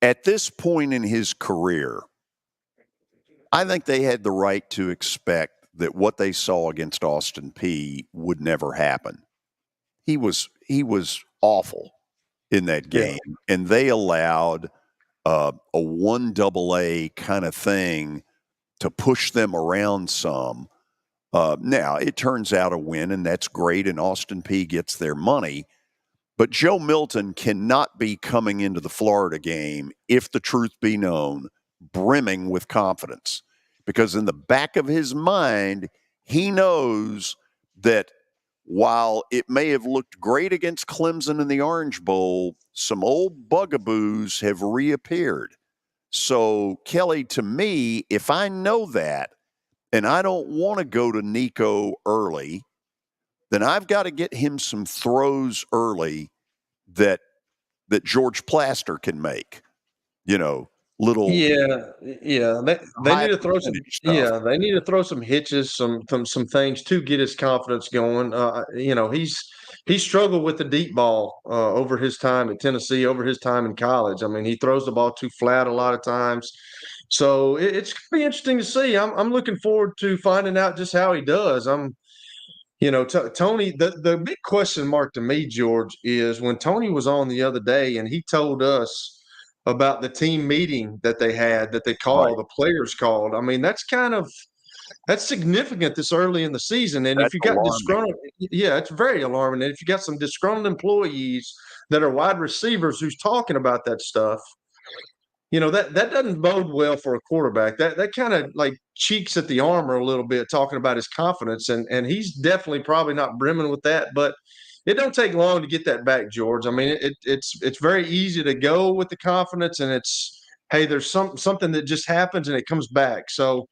at this point in his career, I think they had the right to expect that what they saw against Austin Peay would never happen. He was awful in that game, and they allowed a 1AA kind of thing to push them around some. Now, it turns out a win, and that's great, and Austin Peay gets their money. But Joe Milton cannot be coming into the Florida game, if the truth be known, brimming with confidence. Because in the back of his mind, he knows that while it may have looked great against Clemson in the Orange Bowl, some old bugaboos have reappeared. So, Kelly, to me, if I know that, and I don't want to go to Nico early, then I've got to get him some throws early that George Plaster can make. You know, little. Yeah. They need to throw some. Stuff. Yeah, they need to throw some hitches, some things to get his confidence going. He struggled with the deep ball over his time at Tennessee, over his time in college. I mean, he throws the ball too flat a lot of times. So it's going to be interesting to see. I'm looking forward to finding out just how he does. Tony, the big question mark to me, George, is when Tony was on the other day and he told us about the team meeting that they had, that they called, Right. the players called. I mean, that's significant this early in the season. And That's if you got alarming. disgruntled, yeah, it's very alarming. And if you got some disgruntled employees that are wide receivers who's talking about that stuff, that doesn't bode well for a quarterback. That kind of like cheeks at the armor a little bit, talking about his confidence, and he's definitely probably not brimming with that. But it don't take long to get that back, George. I mean, it's very easy to go with the confidence, and it's, hey, there's something that just happens and it comes back. So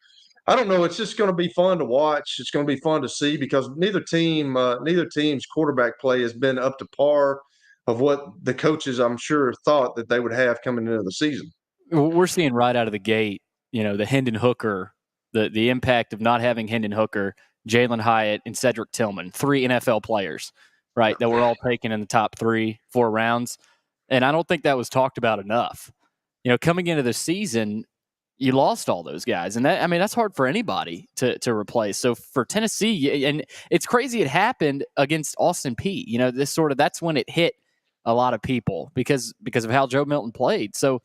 I don't know. It's just going to be fun to watch. It's going to be fun to see because neither team's quarterback play has been up to par of what the coaches, I'm sure, thought that they would have coming into the season. We're seeing right out of the gate, the Hendon Hooker, the impact of not having Hendon Hooker, Jalen Hyatt, and Cedric Tillman, 3 NFL players, right, that were all taken in the top 3-4 rounds. And I don't think that was talked about enough. Coming into the season, you lost all those guys. And that's hard for anybody to replace. So for Tennessee, and it's crazy it happened against Austin Peay. That's when it hit a lot of people because of how Joe Milton played. So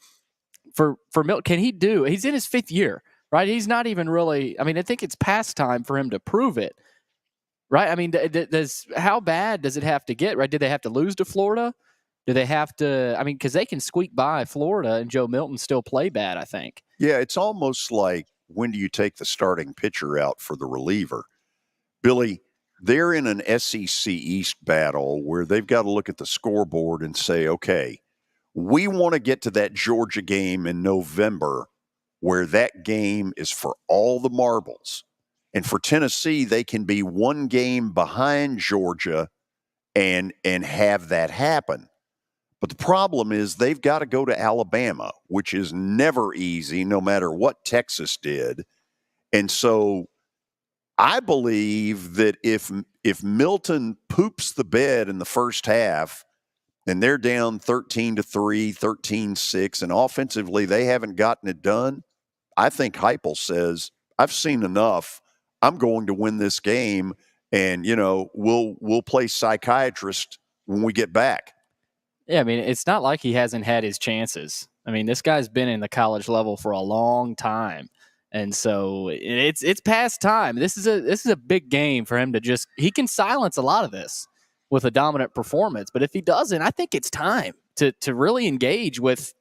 for Milton, can he do? He's in his 5th year, right? He's not even really. I mean, I think it's past time for him to prove it, right? I mean, how bad does it have to get? Right? Do they have to lose to Florida? Do they have to? I mean, because they can squeak by Florida and Joe Milton still play bad, I think. Yeah, it's almost like, when do you take the starting pitcher out for the reliever? Billy, they're in an SEC East battle where they've got to look at the scoreboard and say, okay, we want to get to that Georgia game in November where that game is for all the marbles. And for Tennessee, they can be 1 game behind Georgia and have that happen. But the problem is they've got to go to Alabama, which is never easy, no matter what Texas did. And so I believe that if Milton poops the bed in the first half and they're down 13-3, 13-6, and offensively they haven't gotten it done, I think Heupel says, I've seen enough. I'm going to win this game, and we'll play psychiatrist when we get back. Yeah, I mean, it's not like he hasn't had his chances. I mean, this guy's been in the college level for a long time. And so it's past time. This is a big game for him to he can silence a lot of this with a dominant performance. But if he doesn't, I think it's time to really engage with,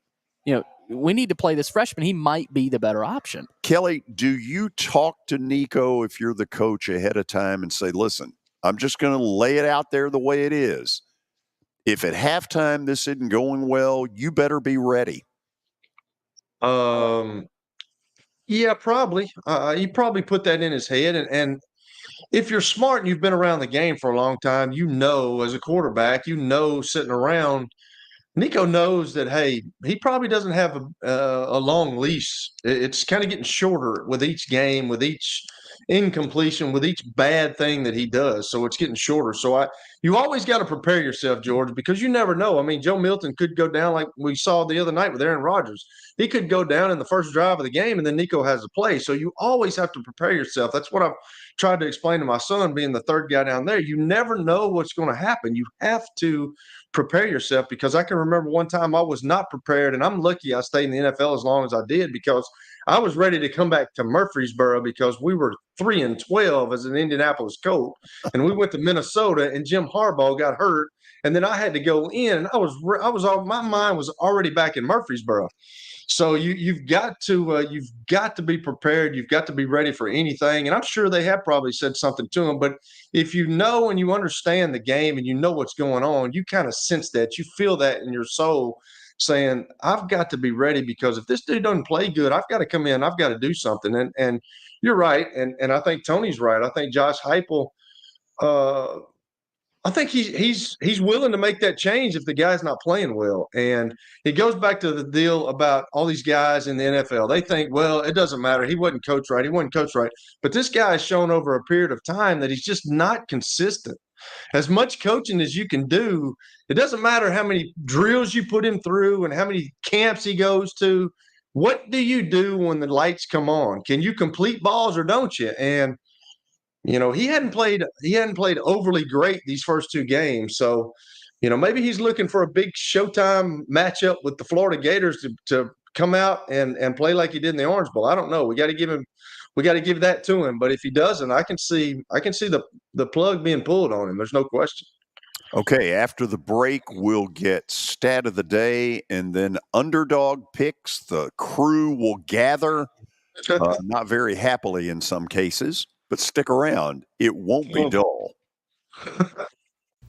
we need to play this freshman. He might be the better option. Kelly, do you talk to Nico if you're the coach ahead of time and say, listen, I'm just going to lay it out there the way it is. If at halftime this isn't going well, you better be ready. Yeah, probably. You probably put that in his head. And if you're smart and you've been around the game for a long time, as a quarterback, sitting around, Nico knows that, hey, he probably doesn't have a long leash. It's kind of getting shorter with each game, with each incompletion, with each bad thing that he does. So it's getting shorter. So you always got to prepare yourself, George, because you never know. I mean, Joe Milton could go down like we saw the other night with Aaron Rodgers. He could go down in the first drive of the game, and then Nico has a play. So you always have to prepare yourself. That's what I've tried to explain to my son, being the third guy down there. You never know what's going to happen. You have to prepare yourself, because I can remember one time I was not prepared, and I'm lucky I stayed in the NFL as long as I did, because I was ready to come back to Murfreesboro because we were 3-12 as an Indianapolis Colt, and we went to Minnesota, and Jim Harbaugh got hurt, and then I had to go in. And my mind was already back in Murfreesboro. So you've got to be prepared. You've got to be ready for anything. And I'm sure they have probably said something to him. But if you know and you understand the game and you know what's going on, you kind of sense that. You feel that in your soul, saying, I've got to be ready, because if this dude doesn't play good, I've got to come in. I've got to do something. And you're right. And I think Tony's right. I think Josh Heupel, I think he's willing to make that change if the guy's not playing well. And it goes back to the deal about all these guys in the NFL. They think, well, it doesn't matter. He wasn't coached right. He wasn't coached right. But this guy has shown over a period of time that he's just not consistent. As much coaching as you can do, it doesn't matter how many drills you put him through and how many camps he goes to. What do you do when the lights come on? Can you complete balls or don't you? And he hadn't played overly great these first two games. So, maybe he's looking for a big Showtime matchup with the Florida Gators to come out and play like he did in the Orange Bowl. I don't know. We got to give that to him. But if he doesn't, I can see the plug being pulled on him. There's no question. Okay, after the break, we'll get stat of the day and then underdog picks. The crew will gather, not very happily in some cases, but stick around. It won't be dull.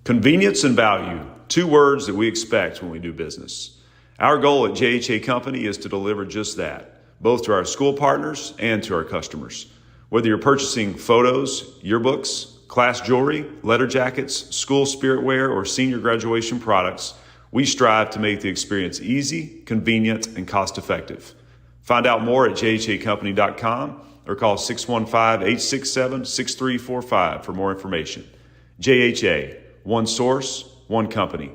Convenience and value, two words that we expect when we do business. Our goal at JHA Company is to deliver just that, both to our school partners and to our customers. Whether you're purchasing photos, yearbooks, class jewelry, letter jackets, school spirit wear, or senior graduation products, we strive to make the experience easy, convenient, and cost-effective. Find out more at jhacompany.com or call 615-867-6345 for more information. JHA, one source, one company.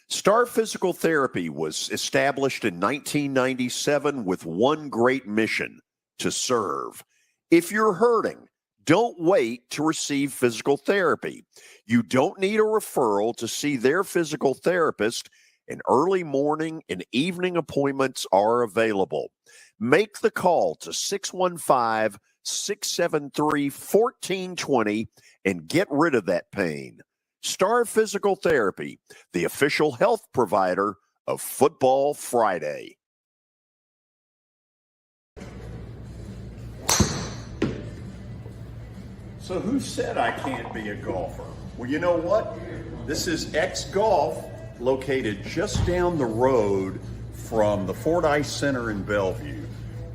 Star Physical Therapy was established in 1997 with one great mission: to serve. If you're hurting, don't wait to receive physical therapy. You don't need a referral to see their physical therapist, and early morning and evening appointments are available. Make the call to 615-673-1420 and get rid of that pain. Star Physical Therapy, the official health provider of Football Friday. So who said I can't be a golfer? Well, you know what? This is X Golf, located just down the road from the Fordyce Center in Bellevue.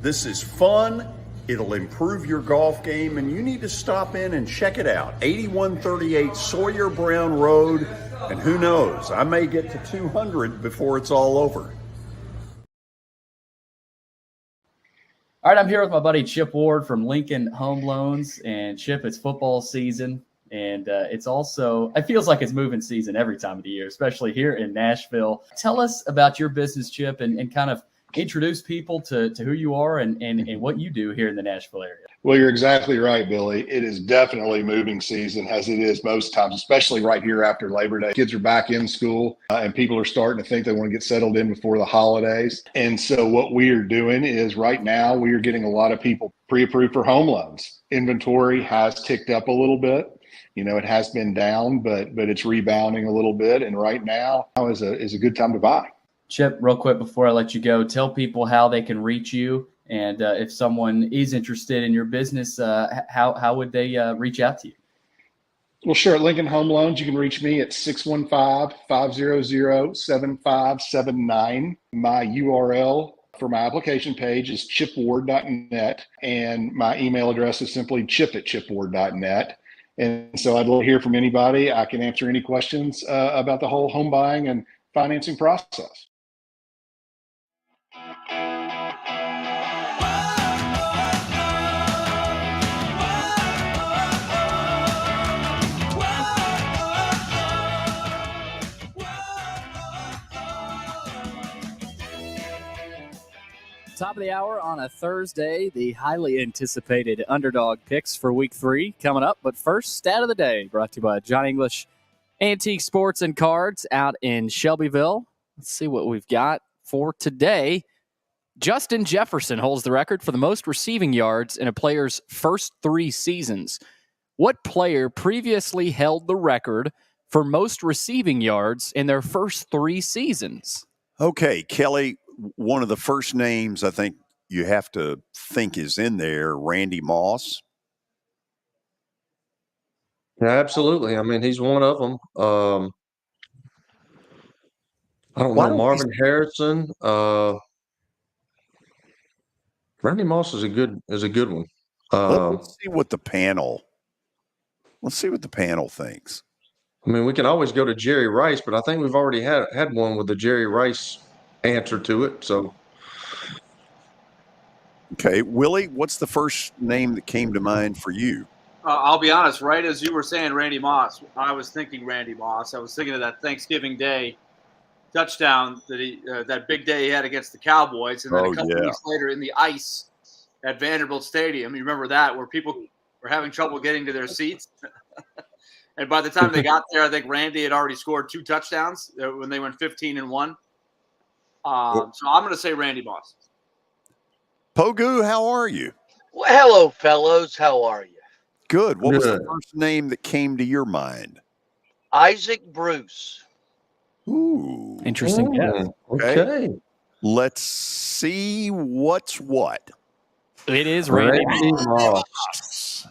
This is fun. It'll improve your golf game, and you need to stop in and check it out. 8138 Sawyer Brown Road, and who knows, I may get to 200 before it's all over. All right, I'm here with my buddy Chip Ward from Lincoln Home Loans. And Chip, it's football season, and it feels like it's moving season every time of the year, especially here in Nashville. Tell us about your business, Chip, and kind of introduce people to who you are and what you do here in the Nashville area. Well, you're exactly right, Billy. It is definitely moving season, as it is most times, especially right here after Labor Day. Kids are back in school, and people are starting to think they want to get settled in before the holidays. And so what we are doing is right now we are getting a lot of people pre-approved for home loans. Inventory has ticked up a little bit. It has been down, but it's rebounding a little bit. And right now is a good time to buy. Chip, real quick before I let you go, tell people how they can reach you. And if someone is interested in your business, how would they reach out to you? Well, sure. At Lincoln Home Loans, you can reach me at 615-500-7579. My URL for my application page is chipward.net, and my email address is simply chip@chipward.net. And so I'd love to hear from anybody. I can answer any questions about the whole home buying and financing process. Top of the hour on a Thursday, the highly anticipated Underdog picks for Week 3 coming up. But first, stat of the day brought to you by John English Antique Sports and Cards out in Shelbyville. Let's see what we've got for today. Justin Jefferson holds the record for the most receiving yards in a player's first 3 seasons. What player previously held the record for most receiving yards in their first 3 seasons? Okay, Kelly, one of the first names I think you have to think is in there, Randy Moss. Yeah, absolutely. I mean, he's one of them. I don't know, Marvin Harrison. Randy Moss is a good one. Let's see what the panel Let's see what the panel thinks. I mean, we can always go to Jerry Rice, but I think we've already had one with the Jerry Rice answer to it. So, okay, Willie, what's the first name that came to mind for you? I'll be honest, right as you were saying Randy Moss, I was thinking Randy Moss. I was thinking of that Thanksgiving Day touchdown that that big day he had against the Cowboys, and then a couple weeks later in the ice at Vanderbilt Stadium. You remember that, where people were having trouble getting to their seats? And by the time they got there, I think Randy had already scored 2 touchdowns when they went 15-1. So I'm going to say Randy Moss. Pogue, how are you? Well, hello, fellows. How are you? Good. What was the first name that came to your mind? Isaac Bruce. Ooh. Interesting. Yeah. Okay. Let's see what's what. It is Randy Moss.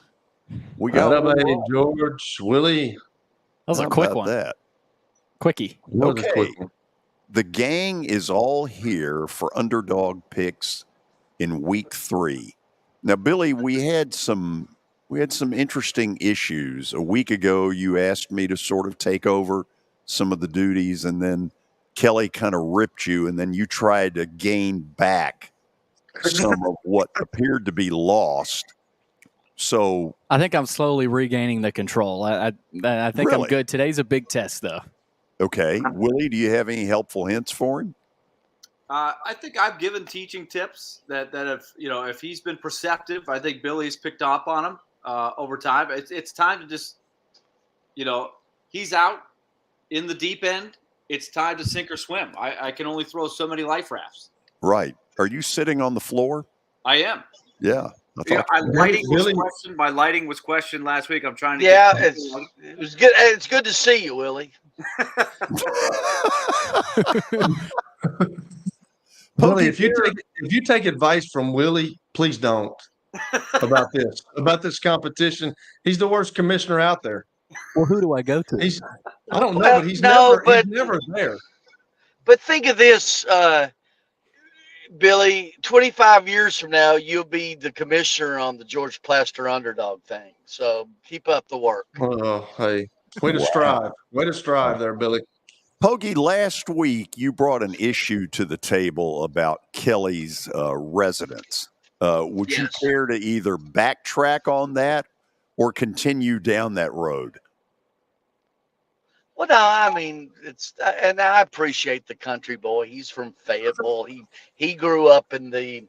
We got George, Willie. That was a quick one. That? Quickie. Okay. The gang is all here for Underdog picks in week 3. Now, Billy, we had some interesting issues. A week ago, you asked me to sort of take over some of the duties, and then Kelly kind of ripped you, and then you tried to gain back some of what appeared to be lost. So I think I'm slowly regaining the control. I think I'm good. Today's a big test, though. Okay. Willie, do you have any helpful hints for him? I think I've given teaching tips that if he's been perceptive, I think Billy's picked up on him over time. It's time to just, he's out in the deep end. It's time to sink or swim. I can only throw so many life rafts. Right. Are you sitting on the floor? I am. Yeah. My lighting was questioned last week. I'm trying to. Yeah, it was good. It's good to see you, Willie. Willie, if you take advice from Willie, please don't about this competition. He's the worst commissioner out there. Well, who do I go to? I don't know, but he's never there. But think of this, Billy. 25 years from now, you'll be the commissioner on the George Plaster Underdog thing. So keep up the work. Oh, hey, way to strive. Way to strive there, Billy. Pogue, last week you brought an issue to the table about Kelly's residence. Would you care to either backtrack on that or continue down that road? Well, no, I mean, and I appreciate the country boy. He's from Fayetteville. He grew up in the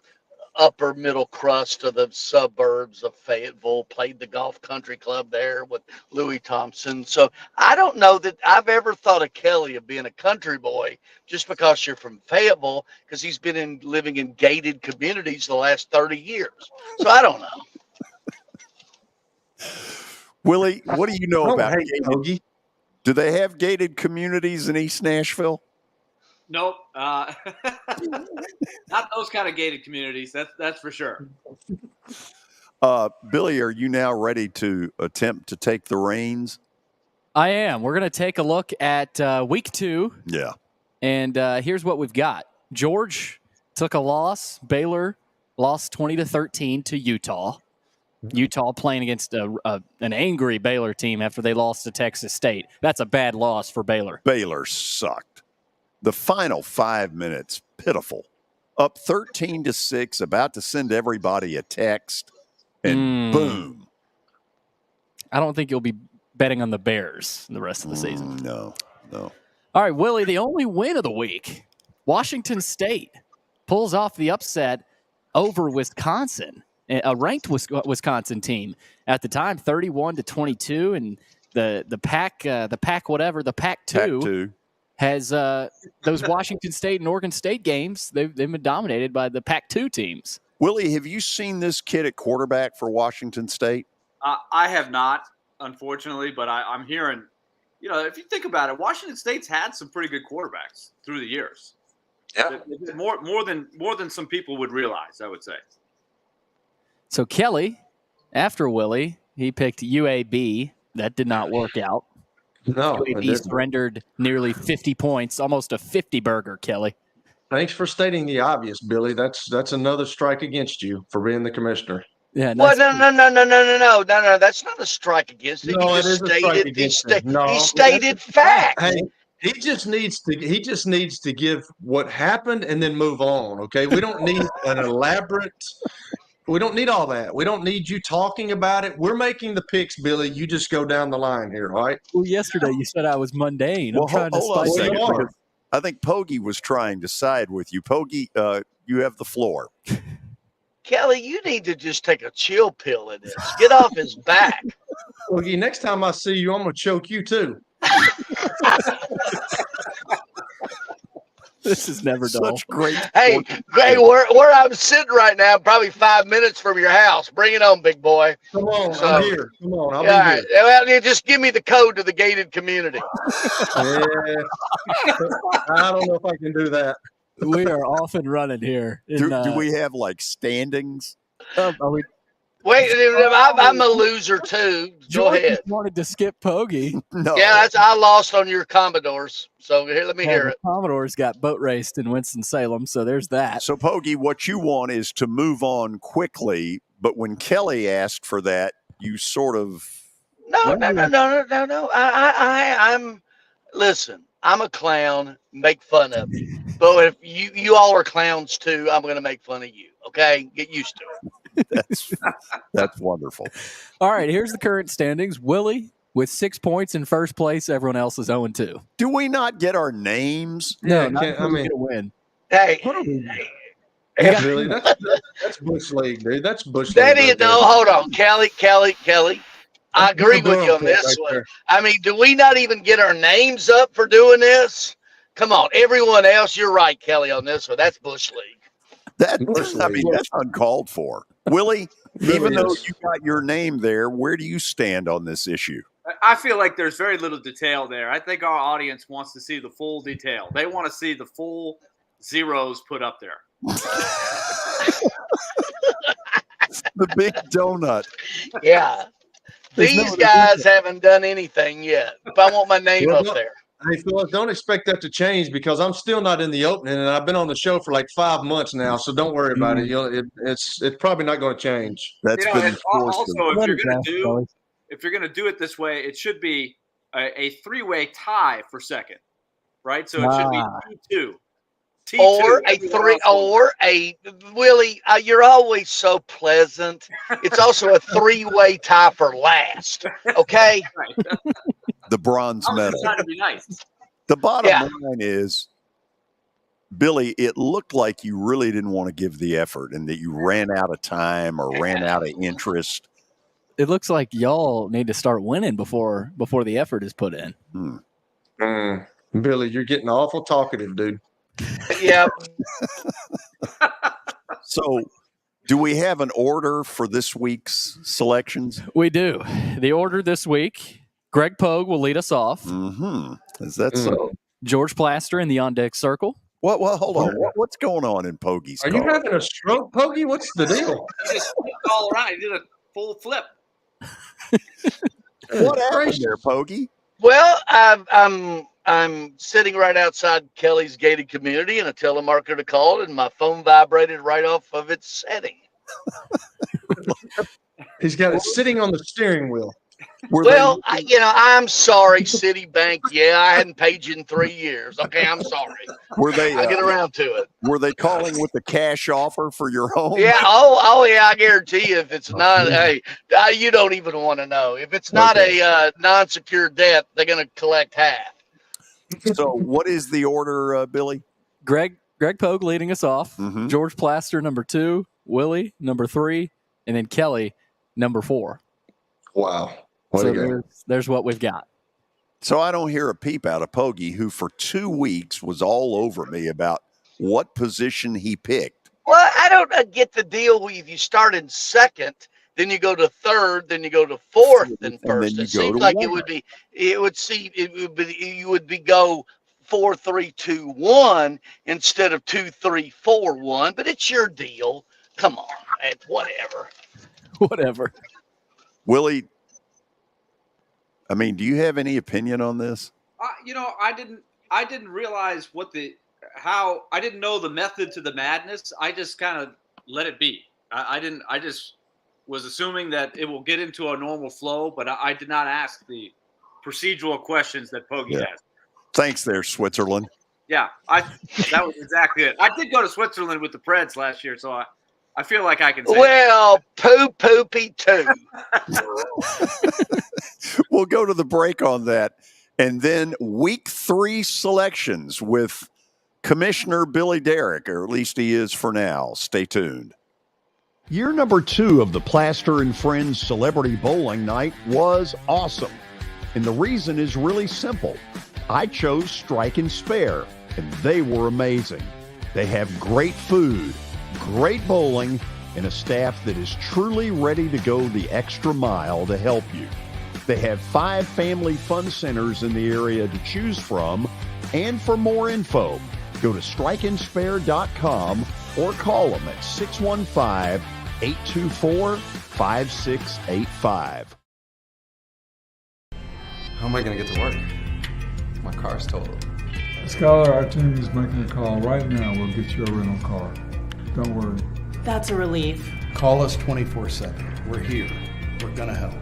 upper middle crust of the suburbs of Fayetteville, played the golf country club there with Louis Thompson. So I don't know that I've ever thought of Kelly of being a country boy just because you're from Fayetteville, because he's been living in gated communities the last 30 years. So I don't know. Willie, what do you know about gated? Do they have gated communities in East Nashville? Nope. Not those kind of gated communities. That's for sure. Billy, are you now ready to attempt to take the reins? I am. We're going to take a look at week 2. Yeah. And here's what we've got. George took a loss. Baylor lost 20-13 to Utah. Utah playing against an angry Baylor team after they lost to Texas State. That's a bad loss for Baylor. Baylor sucked. The final 5 minutes, pitiful. Up 13-6, about to send everybody a text, and boom. I don't think you'll be betting on the Bears the rest of the season. No. All right, Willie, the only win of the week. Washington State pulls off the upset over Wisconsin. A ranked Wisconsin team at the time, 31-22, and the Pac-2 has those Washington State and Oregon State games. They've been dominated by the Pac-2 teams. Willie, have you seen this kid at quarterback for Washington State? I have not, unfortunately, but I'm hearing. If you think about it, Washington State's had some pretty good quarterbacks through the years. Yeah, more than some people would realize, I would say. So Kelly, after Willie, he picked UAB. That did not work out. No, UAB surrendered nearly 50 points, almost a 50-burger, Kelly. Thanks for stating the obvious, Billy. That's another strike against you for being the commissioner. Yeah. Well, no. That's not a strike against it. No, You it just is a strike stated against it. No, he stated fact. Hey, he just needs to give what happened and then move on. Okay, we don't need an elaborate. We don't need all that. We don't need you talking about it. We're making the picks, Billy. You just go down the line here, all right? Well, yesterday you said I was mundane. Well, I'm trying to hold on a spice second, it up. because I think Pogue was trying to side with you. Pogue, you have the floor. Kelly, you need to just take a chill pill in this. Get off his back. Well, next time I see you, I'm going to choke you too. This is never dull. Such great. Hey, where I'm sitting right now, probably 5 minutes from your house. Bring it on, big boy. Come on, I'm here. Come on, I'll be right. here. Well, you just give me the code to the gated community. Yeah. I don't know if I can do that. We are off and running here. Do we have like standings? Are we? Wait, I'm a loser too. Go ahead. Wanted to skip Pogue. No. Yeah, I lost on your Commodores. So here, let me hear it. Commodores got boat raced in Winston-Salem, so there's that. So Pogue, what you want is to move on quickly, but when Kelly asked for that, you sort of No. Listen. I'm a clown. Make fun of me. But if you all are clowns too, I'm going to make fun of you. Okay, get used to it. That's wonderful. All right, here's the current standings. Willie with 6 points in first place. Everyone else is 0-2. Do we not get our names? No, Yeah, not I mean, get a win. Hey, really? That's Bush League, dude. That's Bush League. Daddy, right there. no, hold on, Kelly. I agree with you on this one. There. I mean, do we not even get our names up for doing this? Come on, everyone else. You're right, Kelly, on this one. That's Bush League. That's uncalled for. Willie, even though you got your name there, where do you stand on this issue? I feel like there's very little detail there. I think our audience wants to see the full detail. They want to see the full zeros put up there. The big donut. Yeah. These guys haven't done anything yet. If I want my name up there. Hey, Philip, don't expect that to change because I'm still not in the opening, and I've been on the show for like 5 months now. So don't worry about it. It's probably not going to change. That's and also if you're going to do it this way, it should be a three-way tie for second, right? So it should be 2-2. Or a three, or a Willie. You're always so pleasant. It's also a three-way tie for last. Okay. The bronze medal. Trying to be nice. The bottom line is, Billy, it looked like you really didn't want to give the effort, and that you ran out of time or ran out of interest. It looks like y'all need to start winning before the effort is put in. Billy, you're getting awful talkative, dude. Yeah. So, do we have an order for this week's selections? We do. The order this week, Greg Pogue will lead us off. Mm-hmm. Is that so? George Plaster in the on-deck circle. What? Hold on. What's going on in Pogue's car? Are you having a stroke, Pogue? What's the deal? He just flipped all around. He did a full flip. What happened there, Pogue? Well, I'm sitting right outside Kelly's gated community, and a telemarketer called, and my phone vibrated right off of its setting. He's got it sitting on the steering wheel. I'm sorry, Citibank. Yeah, I hadn't paid you in 3 years. Okay, I'm sorry. I'll get around to it. Were they calling with the cash offer for your home? Yeah. Oh, yeah. I guarantee you, if it's not, you don't even want to know. If it's not a non-secured debt, they're going to collect half. So, what is the order, Billy? Greg Pogue leading us off. Mm-hmm. George Plaster, number 2. Willie, number 3. And then Kelly, number 4. Wow. There's what we've got. So I don't hear a peep out of Pogue, who for 2 weeks was all over me about what position he picked. Well, I don't get the deal if you start in second, then you go to third, then you go to fourth, then first. It seems like you would go 4-3-2-1 instead of 2-3-4-1. But it's your deal. Come on, whatever. Willie, I mean, do you have any opinion on this? I didn't realize I didn't know the method to the madness. I just kind of let it be. I just was assuming that it will get into a normal flow, but I did not ask the procedural questions that Pogue asked. Thanks there, Switzerland. Yeah, that was exactly it. I did go to Switzerland with the Preds last year, so I feel like I can say poopy too. We'll go to the break on that. And then week 3 selections with Commissioner Willy Daunic, or at least he is for now. Stay tuned. Year number 2 of the Plaster and Friends Celebrity Bowling Night was awesome. And the reason is really simple. I chose Strike and Spare, and they were amazing. They have great food, great bowling, and a staff that is truly ready to go the extra mile to help you. They have 5 family fun centers in the area to choose from, and for more info, go to strikeandspare.com or call them at 615-824-5685. How am I going to get to work? My car's totaled. Skylar, our team is making a call right now. We'll get you a rental car. Don't worry. That's a relief. Call us 24/7. We're here. We're going to help.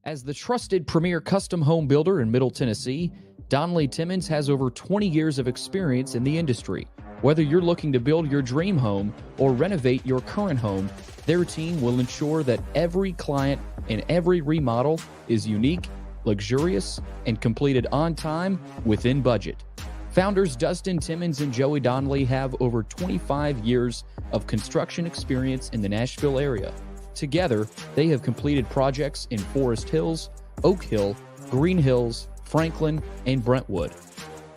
As the trusted premier custom home builder in Middle Tennessee, Donnelly Timmons has over 20 years of experience in the industry. Whether you're looking to build your dream home or renovate your current home, their team will ensure that every client and every remodel is unique, luxurious, and completed on time within budget. Founders Dustin Timmons and Joey Donnelly have over 25 years of construction experience in the Nashville area. Together, they have completed projects in Forest Hills, Oak Hill, Green Hills, Franklin, and Brentwood.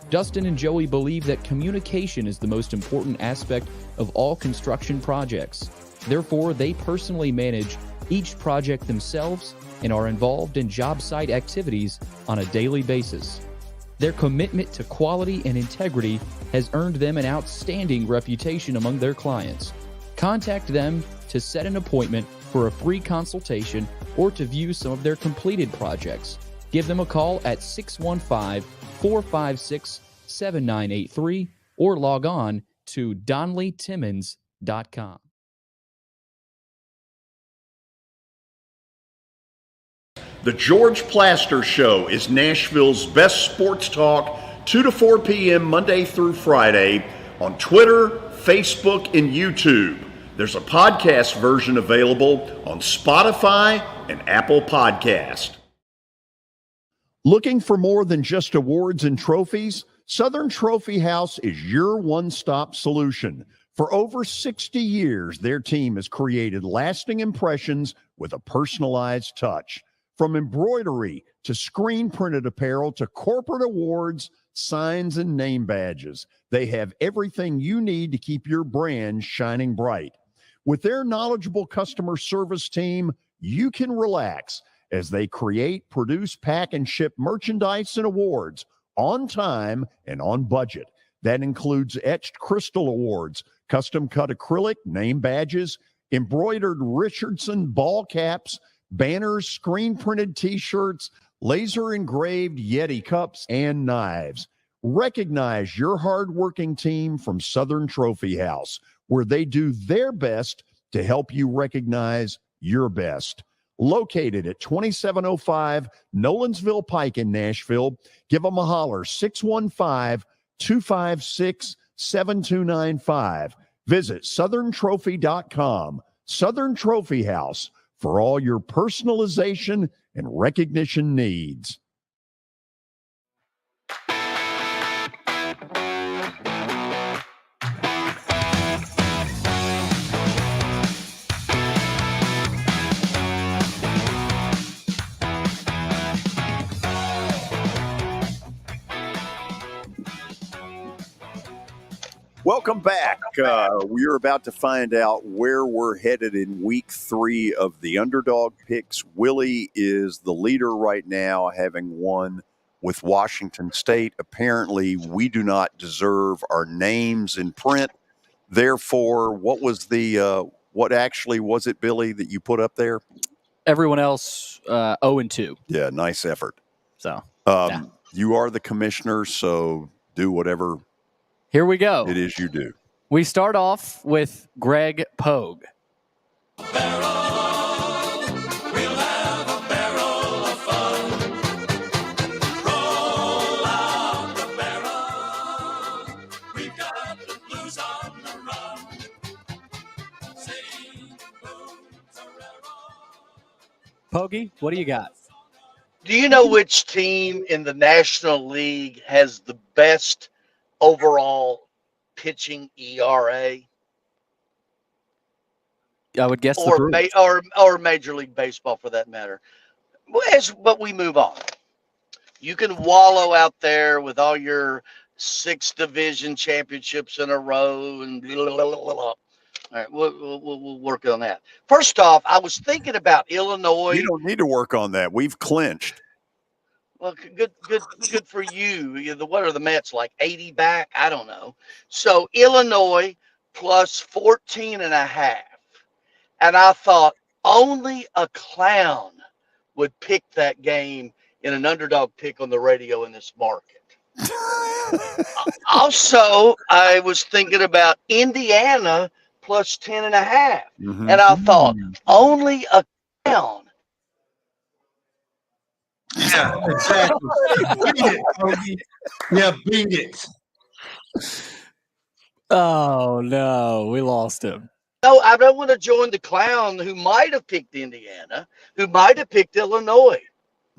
Dustin and Joey believe that communication is the most important aspect of all construction projects. Therefore, they personally manage each project themselves and are involved in job site activities on a daily basis. Their commitment to quality and integrity has earned them an outstanding reputation among their clients. Contact them to set an appointment for a free consultation or to view some of their completed projects. Give them a call at 615-456-7983 or log on to DonnellyTimmons.com. The George Plaster Show is Nashville's best sports talk, 2 to 4 p.m. Monday through Friday on Twitter, Facebook, and YouTube. There's a podcast version available on Spotify and Apple Podcast. Looking for more than just awards and trophies? Southern Trophy House is your one-stop solution. For over 60 years, their team has created lasting impressions with a personalized touch. From embroidery to screen-printed apparel to corporate awards, signs, and name badges, they have everything you need to keep your brand shining bright. With their knowledgeable customer service team, you can relax as they create, produce, pack, and ship merchandise and awards on time and on budget. That includes etched crystal awards, custom-cut acrylic name badges, embroidered Richardson ball caps, banners, screen-printed T-shirts, laser-engraved Yeti cups, and knives. Recognize your hard-working team from Southern Trophy House, where they do their best to help you recognize your best. Located at 2705 Nolensville Pike in Nashville, give them a holler, 615-256-7295. Visit southerntrophy.com. Southern Trophy House, for all your personalization and recognition needs. Welcome back. We're about to find out where we're headed in week 3 of the Underdog picks. Willie is the leader right now, having won with Washington State. Apparently, we do not deserve our names in print. Therefore, what actually was it, Billy, that you put up there? Everyone else 0-2. Yeah, nice effort. So you are the commissioner, so do whatever here we go. It is you do. We start off with Greg Pogue. Pogie, what do you got? Do you know which team in the National League has the best overall pitching ERA? I would guess or the or Major League Baseball for that matter. But we move on. You can wallow out there with all your 6 division championships in a row and blah, blah, blah, blah. All right, we'll work on that. First off, I was thinking about Illinois. You don't need to work on that. We've clinched. Well, good for you. What are the Mets, like 80 back? I don't know. So Illinois plus 14.5. And I thought only a clown would pick that game in an underdog pick on the radio in this market. Also, I was thinking about Indiana plus 10.5. Mm-hmm. And I thought only a clown. Yeah, exactly. Beat it, Pogie. Yeah, beat it. Oh, no. We lost him. No, I don't want to join the clown who might have picked Indiana, who might have picked Illinois.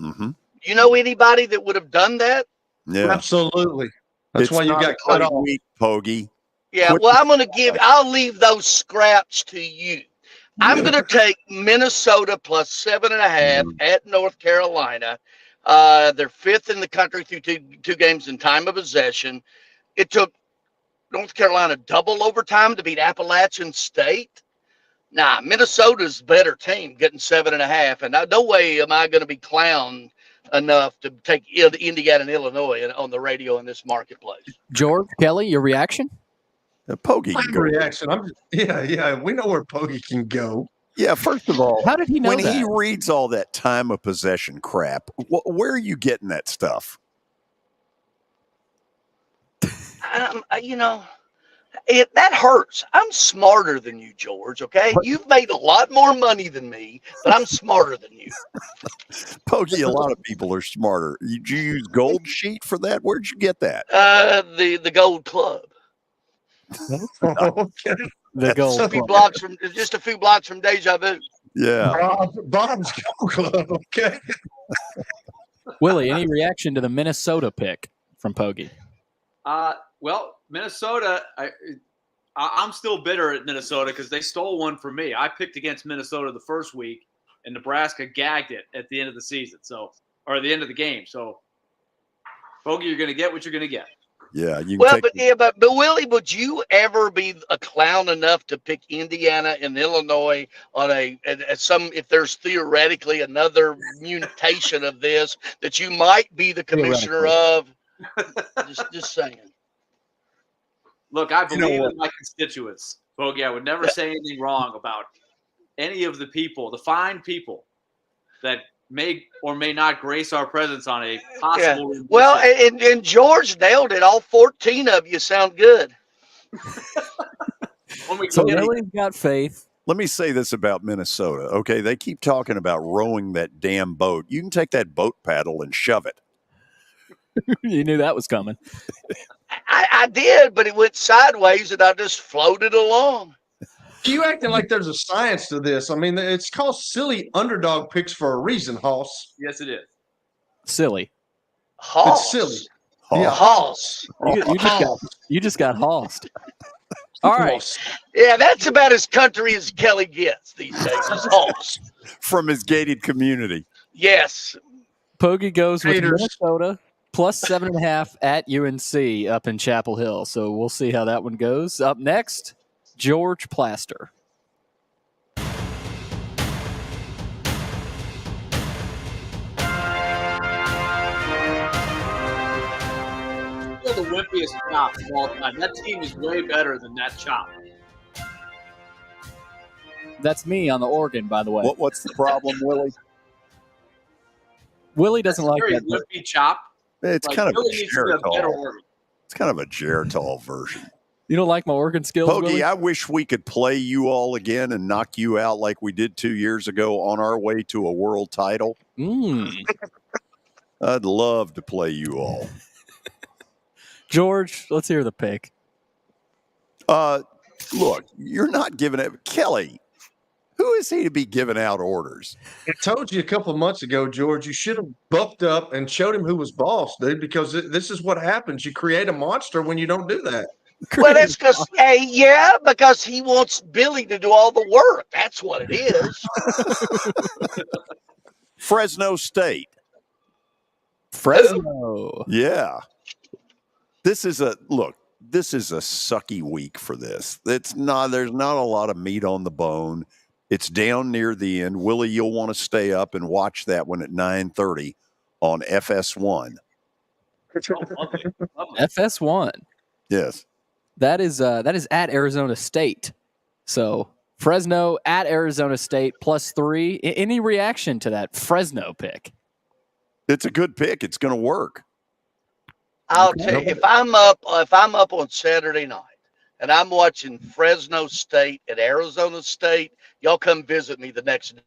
Mm-hmm. You know anybody that would have done that? Yeah, absolutely. That's why you got cut off. Week, Pogie. Yeah, well, I'll leave those scraps to you. I'm going to take Minnesota plus 7.5 at North Carolina. They're 5th in the country through two games in time of possession. It took North Carolina double overtime to beat Appalachian State. Nah, Minnesota's better team getting 7.5. And no way am I going to be clown enough to take Indiana and Illinois on the radio in this marketplace. George, Kelly, your reaction? Pogie. My reaction. Yeah. We know where Pogie can go. Yeah. First of all, how did he know when that? he reads all that time of possession crap? Where are you getting that stuff? That hurts. I'm smarter than you, George. Okay, you've made a lot more money than me, but I'm smarter than you. Pogie, a lot of people are smarter. Did you use Gold Sheet for that? Where'd you get that? The Gold Club. Okay. The Gold Club. Just a few blocks from Deja Vu. Yeah. Bob's Gold Club. Okay. Willie, any reaction to the Minnesota pick from Pogie? Well, Minnesota, I'm still bitter at Minnesota because they stole one from me. I picked against Minnesota the first week, and Nebraska gagged it at the end of the season, or the end of the game. So, Pogie, you're going to get what you're going to get. Yeah. But Willie, would you ever be a clown enough to pick Indiana and Illinois on if there's theoretically another mutation of this that you might be the commissioner of? Just saying. Look, I believe in my constituents, Pogie. I would never say anything wrong about any of the people, the fine people that may or may not grace our presence on a possible. Yeah. Well, and George nailed it. All 14 of you sound good. So Willie's got faith. Let me say this about Minnesota. Okay, they keep talking about rowing that damn boat. You can take that boat paddle and shove it. You knew that was coming. I did, but it went sideways, and I just floated along. You acting like there's a science to this. I mean, it's called silly underdog picks for a reason, Hoss. Yes, it is. Silly. Hoss. It's silly. Yeah, Hoss. You just got hossed. All right. Yeah, that's about as country as Kelly gets these days. Is Hoss. From his gated community. Yes. Pogie goes with Minnesota plus 7.5 at UNC up in Chapel Hill. So we'll see how that one goes. Up next, George Plaster. The wimpiest chop of all time. That team is way better than that chop. That's me on the organ, by the way. What's the problem, Willie? Willie doesn't like that wimpy chop. It's kind of Willie a Geritol. better organ. It's kind of a Geritol version. You don't like my Oregon skills, Pogue, Willie? I wish we could play you all again and knock you out like we did 2 years ago on our way to a world title. I'd love to play you all. George, let's hear the pick. Look, you're not giving it. Kelly, who is he to be giving out orders? I told you a couple of months ago, George, you should have bucked up and showed him who was boss, dude, because this is what happens. You create a monster when you don't do that. Well, it's because, because he wants Billy to do all the work. That's what it is. Fresno State. Fresno. Yeah. This is a sucky week for this. There's not a lot of meat on the bone. It's down near the end. Willie, you'll want to stay up and watch that one at 9:30 on FS1. FS1. Yes. That is at Arizona State. So Fresno at Arizona State +3. Any reaction to that Fresno pick? It's a good pick. It's going to work. I'll tell you, if I'm up on Saturday night and I'm watching Fresno State at Arizona State, y'all come visit me the next day.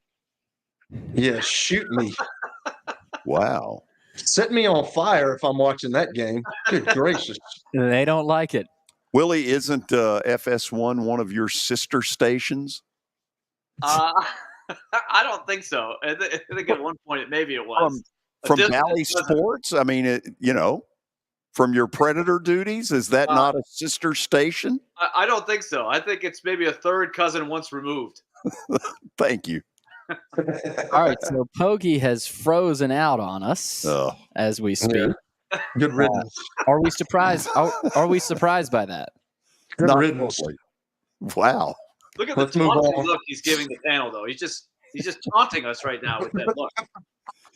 Yeah, shoot me. Wow. Set me on fire if I'm watching that game. Good gracious. They don't like it. Willie, isn't FS1 one of your sister stations? I don't think so. I think at one point maybe it was. From Valley Sports? I mean, from your Predator duties? Is that not a sister station? I don't think so. I think it's maybe a third cousin once removed. Thank you. All right, so Pogue has frozen out on us as we speak. Yeah. Good riddance. Are we surprised? Are we surprised by that? Good riddance. Wow. Look at the taunting look he's giving the panel, though. He's just taunting us right now with that look.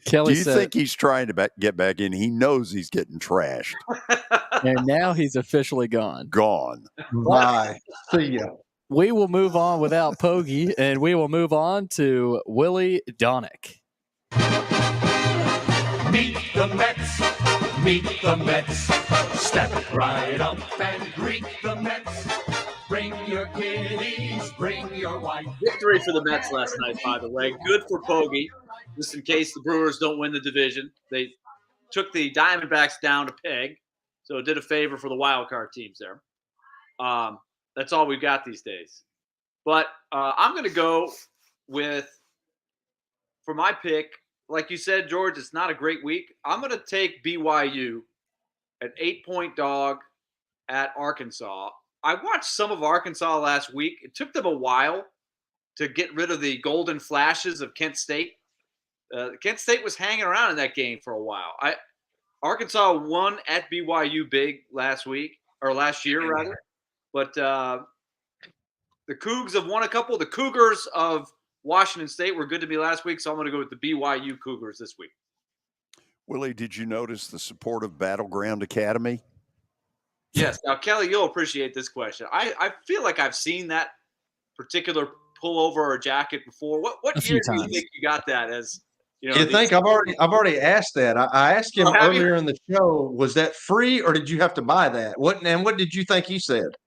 Kelly Do you think he's trying to get back in? He knows he's getting trashed. And now he's officially gone. Gone. Bye. See ya. We will move on without Pogue, and we will move on to Willy Daunic. Meet the Mets. Meet the Mets. Step right up and greet the Mets. Bring your kiddies, bring your wife. Victory for the Mets last night, by the way. Good for Pogue. Just in case the Brewers don't win the division. They took the Diamondbacks down to peg, so it did a favor for the wild card teams there. That's all we've got these days. But I'm going to go for my pick, like you said, George, it's not a great week. I'm going to take BYU, an 8-point dog at Arkansas. I watched some of Arkansas last week. It took them a while to get rid of the golden flashes of Kent State. Kent State was hanging around in that game for a while. Arkansas won at BYU big last year rather. But the Cougs have won a couple. The Cougars of Washington State were good to me last week, so I'm going to go with the BYU Cougars this week. Willie, did you notice the support of Battleground Academy? Yes. Now, Kelly, you'll appreciate this question. I feel like I've seen that particular pullover or jacket before. What year do you think you got that as? You think I've already asked that. I asked him earlier in the show, was that free or did you have to buy that? What did you think he said?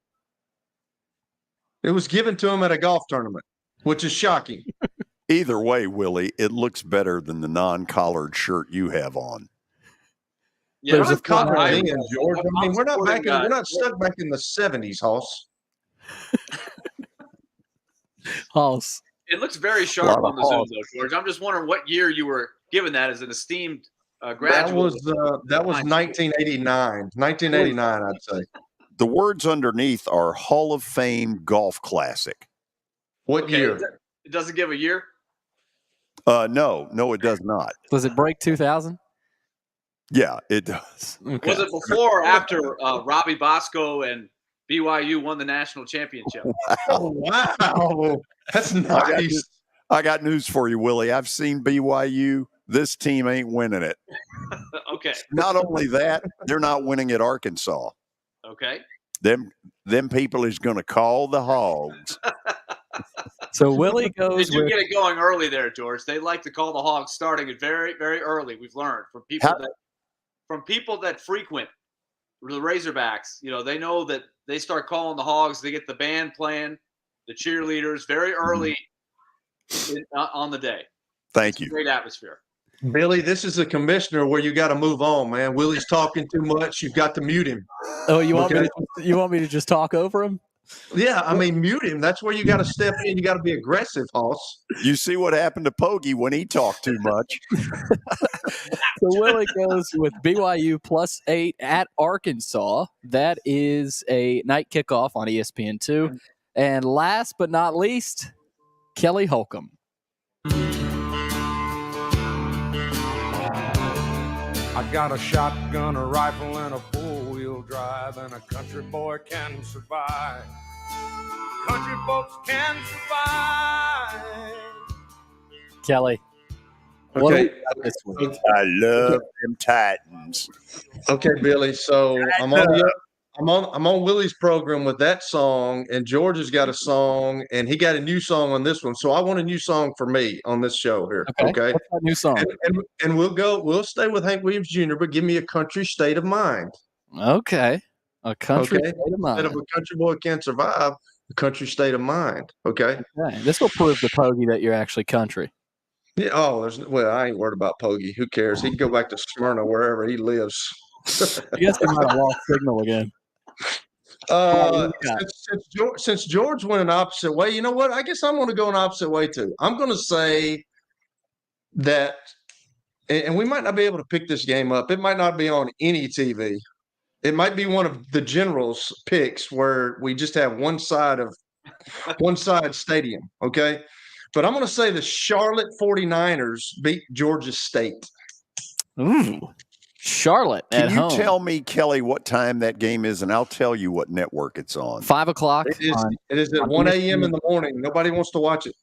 It was given to him at a golf tournament, which is shocking. Either way, Willie, it looks better than the non-collared shirt you have on. Yeah, there's a collar in, George. I mean, we're not stuck back in the 70s, Hoss. Hoss. It looks very sharp on the Zoom, though, George. I'm just wondering what year you were given that as an esteemed graduate. That was 1989. 1989, I'd say. The words underneath are Hall of Fame Golf Classic. What year? It doesn't give a year? No, it does not. Does it break 2000? Yeah, it does. Okay. Was it before or after Robbie Bosco and BYU won the national championship? Wow. That's nice. I got news for you, Willie. I've seen BYU. This team ain't winning it. Okay. Not only that, they're not winning at Arkansas. Okay. Them people is going to call the Hogs. So Willie goes. Did you get it going early there, George? They like to call the Hogs starting it very, very early. We've learned from people that frequent the Razorbacks. They know that they start calling the Hogs. They get the band playing, the cheerleaders very early on the day. Thank you. Great atmosphere. Billy, this is a commissioner where you got to move on, man. Willie's talking too much. You've got to mute him. Oh, you want me to just talk over him? Yeah, I mean, mute him. That's where you got to step in. You got to be aggressive, Hoss. You see what happened to Pogue when he talked too much. So Willie goes with BYU +8 at Arkansas. That is a night kickoff on ESPN2. And last but not least, Kelly Holcomb. I got a shotgun, a rifle, and a four-wheel drive, and a country boy can survive. Country folks can survive. Kelly. Okay. I love them Titans. Okay, Billy. So I'm on Willie's program with that song, and George has got a song, and he got a new song on this one. So I want a new song for me on this show here. Okay. What's that new song? And we'll stay with Hank Williams Jr., but give me a country state of mind. Okay. A country state of mind. Instead of a country boy can't survive, a country state of mind. Okay. This will prove to Pogue that you're actually country. Yeah. Oh, I ain't worried about Pogue. Who cares? He can go back to Smyrna, wherever he lives. I guess he might have lost signal again. Since George went an opposite way, you know what? I guess I'm going to go an opposite way too. I'm going to say that, and we might not be able to pick this game up. It might not be on any TV. It might be one of the generals' picks where we just have one side stadium. Okay. But I'm going to say the Charlotte 49ers beat Georgia State. Ooh. Charlotte at home. Can you tell me, Kelly, what time that game is, and I'll tell you what network it's on. 5 o'clock. It is at 1 a.m. in the morning. Nobody wants to watch it.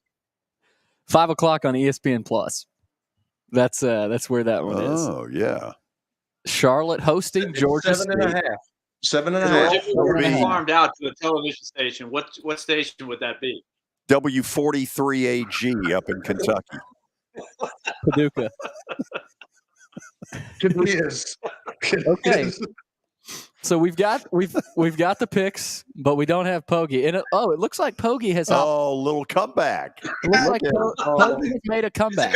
5 o'clock on ESPN Plus. That's where that one is. Oh, yeah. Charlotte hosting Georgia State. 7.5. If it farmed out to a television station, what station would that be? W43AG up in Kentucky. Paducah. Yes. Okay. So we've got the picks, but we don't have Pogue. And it looks like Pogue has little comeback. It looks like Pogue has made a comeback.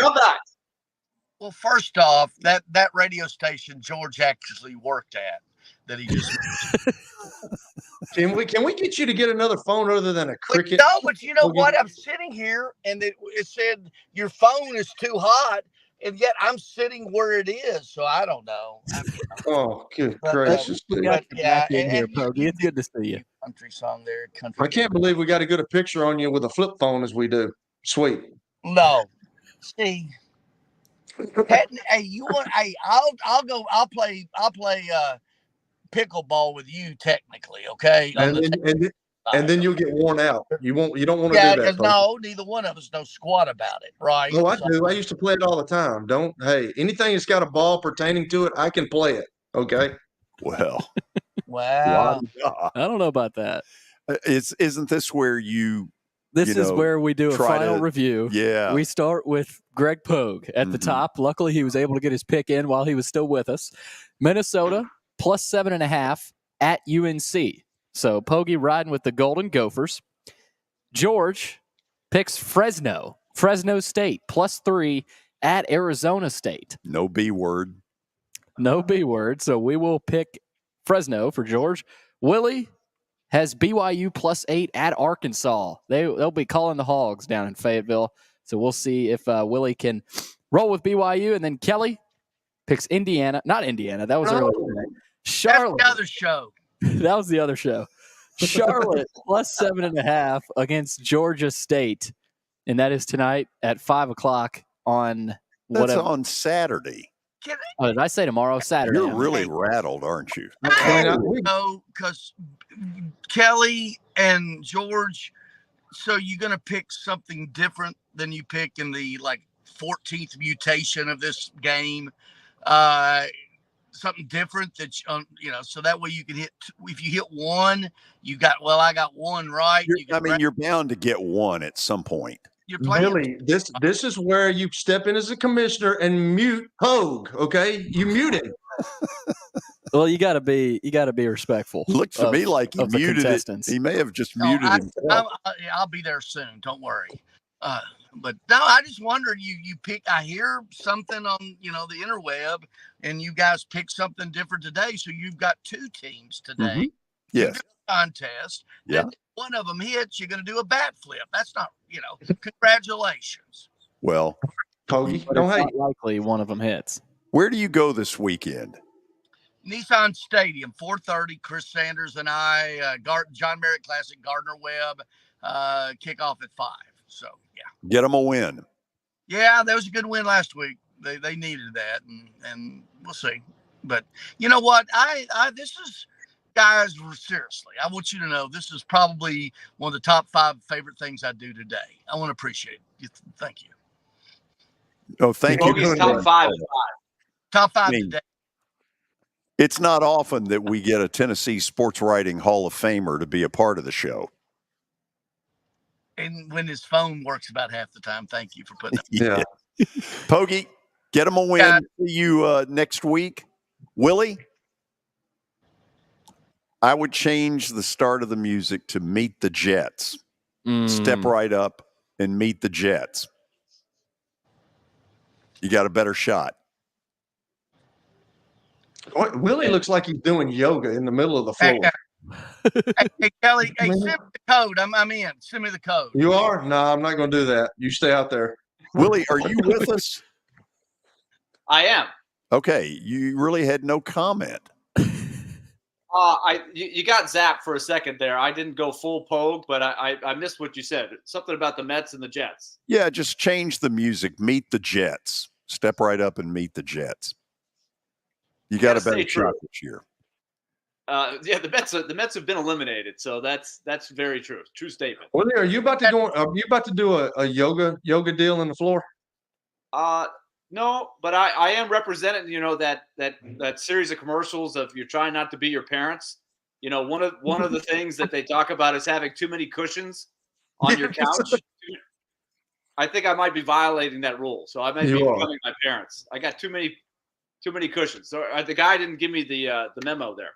Well, first off, that radio station George actually worked at that he just Can we get you to get another phone other than a cricket? No, but you know what? I'm sitting here and it said your phone is too hot, and yet I'm sitting where it is, so I don't know. Oh, good gracious! It's good to see you. Country song there, country. I can't believe we got to get a picture on you with a flip phone as we do. Sweet. No, see. Hey, you want? Hey, I'll go. I'll play pickleball with you technically, okay? And then you'll get worn out. You don't want to do that. No, neither one of us know squat about it, right? Oh, I do. I used to play it all the time. Anything that's got a ball pertaining to it, I can play it. Okay. Well. Wow. I don't know about that. Isn't this where you? This is where we do a final review. Yeah. We start with Greg Pogue at the top. Luckily, he was able to get his pick in while he was still with us. Minnesota +7.5 at UNC. So Pogue riding with the Golden Gophers. George picks Fresno State +3 at Arizona State. No B word. So we will pick Fresno for George. Willie has BYU +8 at Arkansas. They'll be calling the Hogs down in Fayetteville. So we'll see if Willie can roll with BYU. And then Kelly picks Indiana. Not Indiana. That was earlier today. Charlotte. That's the other show. That was the other show. Charlotte +7.5 against Georgia State. And that is tonight at 5 o'clock on whatever. That's on Saturday. Oh, did I say tomorrow? Saturday. You're really rattled, aren't you? No, because Kelly and George, so you're going to pick something different than you pick in the 14th mutation of this game. Something different that so that way you can hit. If you hit one, you got. Well, I got one right. You're bound to get one at some point. You're playing. Billy, this is where you step in as a commissioner and mute Pogue. Okay, you mute him. Well, you gotta be respectful. Looks to me like he muted it. He may have just muted himself. I'll be there soon. Don't worry. But no, I just wondered. You pick. I hear something on the interweb, and you guys pick something different today. So you've got 2 teams today. Mm-hmm. Yes. You do a contest. Yeah. And one of them hits, you're going to do a bat flip. That's not. Congratulations. Well, Pogue, but it's not likely one of them hits. Where do you go this weekend? Nissan Stadium, 4:30. Chris Sanders and I, John Merritt Classic, Gardner Webb, kickoff at 5. So yeah, Get them a win. Yeah, that was a good win last week. They needed that, and we'll see. But you know what? This is, guys, seriously, I want you to know this is probably one of the top 5 favorite things I do today. I want to appreciate it. Thank you. Oh, thank you. Pogue's top 5. Top 5 today. It's not often that we get a Tennessee Sports Writing Hall of Famer to be a part of the show. And when his phone works about half the time, thank you for putting up. Yeah. Pogue, get him a win. Yeah. See you next week. Willie, I would change the start of the music to Meet the Jets. Step right up and meet the Jets. You got a better shot. Willie looks like he's doing yoga in the middle of the floor. Hey, Kelly, send me the code. I'm in. Send me the code. You are? No, I'm not going to do that. You stay out there. Willie, are you with us? I am. Okay, you really had no comment. You got zapped for a second there. I didn't go full Pogue, but I missed what you said. Something about the Mets and the Jets. Yeah, just change the music. Meet the Jets. Step right up and meet the Jets. You got a better shot this year. Yeah, the Mets have been eliminated, so that's very true. True statement. Willie, are you about to do a yoga deal on the floor? No, but I am representing, that series of commercials of you're trying not to be your parents. One of the things that they talk about is having too many cushions on your couch. I think I might be violating that rule, so I might be becoming my parents. I got too many cushions. So the guy didn't give me the memo there.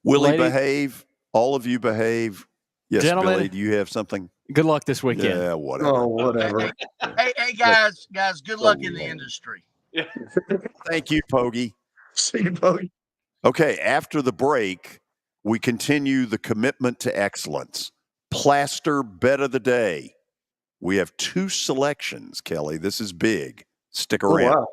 Willie, behave. All of you behave. Yes, Gentlemen, Billy, do you have something? Good luck this weekend. Yeah, whatever. Oh, whatever. Hey, guys, good luck in the industry. Yeah. Thank you, Pogue. See you, Pogue. Okay, after the break, we continue the commitment to excellence. Plaster Bet of the Day. We have 2 selections, Kelly. This is big. Stick around. Wow.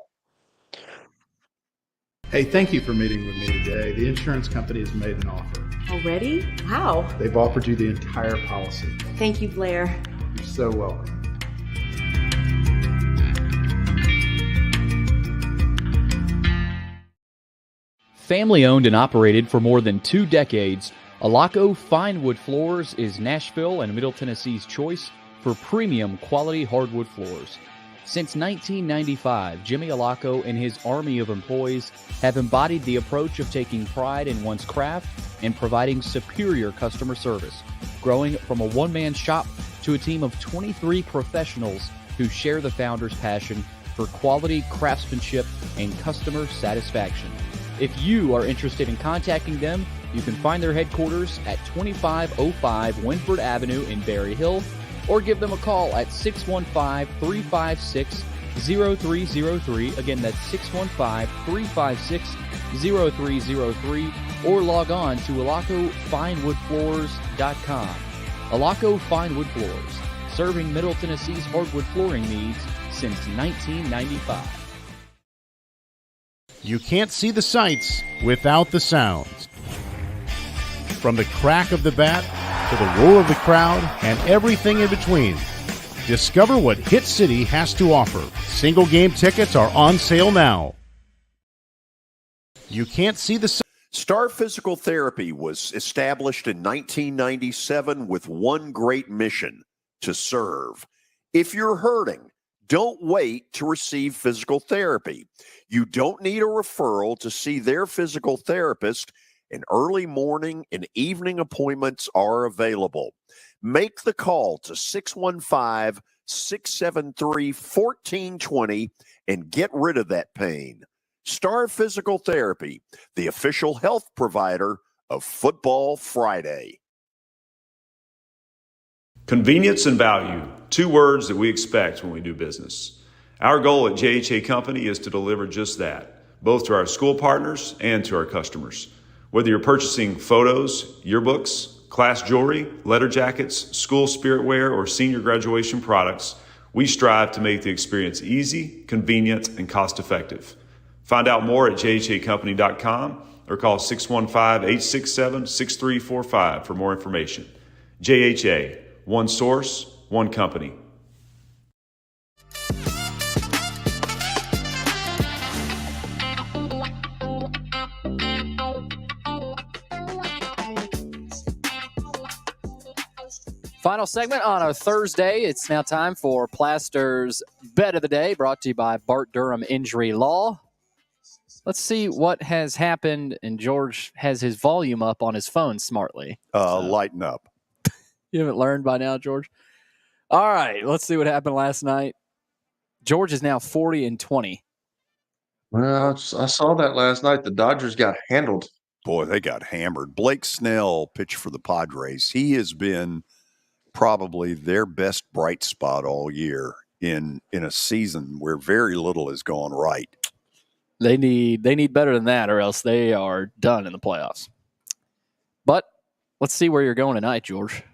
Hey, thank you for meeting with me today. The insurance company has made an offer. Already? Wow. They've offered you the entire policy. Thank you, Blair. You're so welcome. Family owned and operated for more than 2 decades, Alaco Fine Wood Floors is Nashville and Middle Tennessee's choice for premium quality hardwood floors. Since 1995, Jimmy Alaco and his army of employees have embodied the approach of taking pride in one's craft and providing superior customer service, growing from a one-man shop to a team of 23 professionals who share the founder's passion for quality craftsmanship and customer satisfaction. If you are interested in contacting them, you can find their headquarters at 2505 Winford Avenue in Berry Hill, or give them a call at 615-356-0303. Again, that's 615-356-0303, or log on to alacofinewoodfloors.com. Alaco Fine Wood Floors, serving Middle Tennessee's hardwood flooring needs since 1995. You can't see the sights without the sounds. From the crack of the bat to the roar of the crowd and everything in between, discover what Hit City has to offer. Single game tickets are on sale now. You can't see the Star Physical Therapy was established in 1997 with one great mission: to serve. If you're hurting, don't wait to receive physical therapy. You don't need a referral to see their physical therapist, and early morning and evening appointments are available. Make the call to 615-673-1420 and get rid of that pain. Star Physical Therapy, the official health provider of Football Friday. Convenience and value, 2 words that we expect when we do business. Our goal at JHA Company is to deliver just that, both to our school partners and to our customers. Whether you're purchasing photos, yearbooks, class jewelry, letter jackets, school spirit wear, or senior graduation products, we strive to make the experience easy, convenient, and cost-effective. Find out more at jhacompany.com or call 615-867-6345 for more information. JHA, one source, one company. Final segment on our Thursday. It's now time for Plaster's Bet of the Day, brought to you by Bart Durham Injury Law. Let's see what has happened, and George has his volume up on his phone smartly. Lighten up. You haven't learned by now, George? All right, let's see what happened last night. George is now 40-20. Well, I saw that last night. The Dodgers got handled. Boy, they got hammered. Blake Snell pitched for the Padres. He has been probably their best bright spot all year in a season where very little has gone right. They need better than that, or else they are done in the playoffs. But let's see where you're going tonight, George.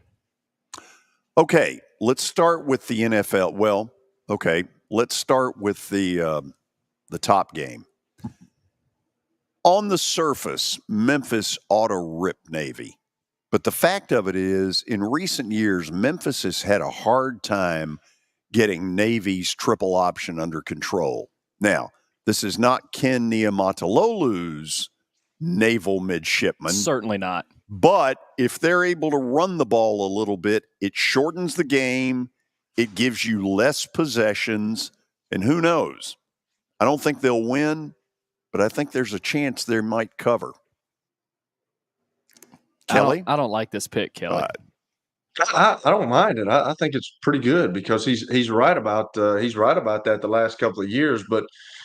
Okay, let's start with the NFL. Well, okay, let's start with the top game. On the surface, Memphis ought to rip Navy. But the fact of it is, in recent years, Memphis has had a hard time getting Navy's triple option under control. Now, this is not Ken Niumatalolu's naval midshipman. Certainly not. But if they're able to run the ball a little bit, it shortens the game. It gives you less possessions. And who knows? I don't think they'll win, but I think there's a chance they might cover. Kelly? I don't like this pick, Kelly. I don't mind it. I think it's pretty good because he's right about that the last couple of years. But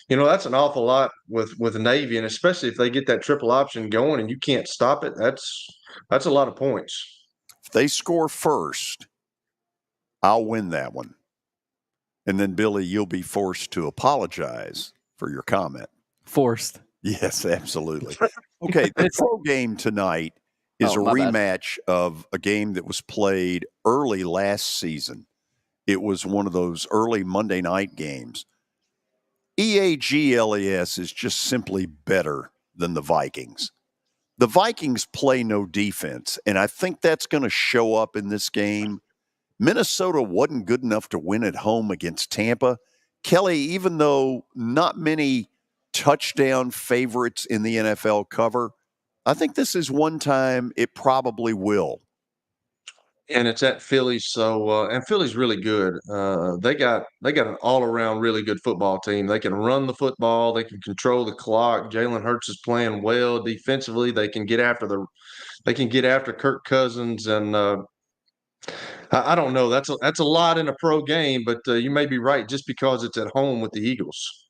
that's an awful lot with the Navy, and especially if they get that triple option going and you can't stop it. That's a lot of points. If they score first, I'll win that one. And then, Billy, you'll be forced to apologize for your comment. Forced. Yes, absolutely. Okay, the pro game tonight is a rematch of a game that was played early last season. It was one of those early Monday night games. EAGLES is just simply better than the Vikings. The Vikings play no defense, and I think that's going to show up in this game. Minnesota wasn't good enough to win at home against Tampa. Kelly, even though not many touchdown favorites in the NFL cover, I think this is one time it probably will. And it's at Philly, so and Philly's really good. They got an all-around really good football team. They can run the football, they can control the clock. Jalen Hurts is playing well defensively. They can get after Kirk Cousins, and I don't know. That's a lot in a pro game, but you may be right just because it's at home with the Eagles.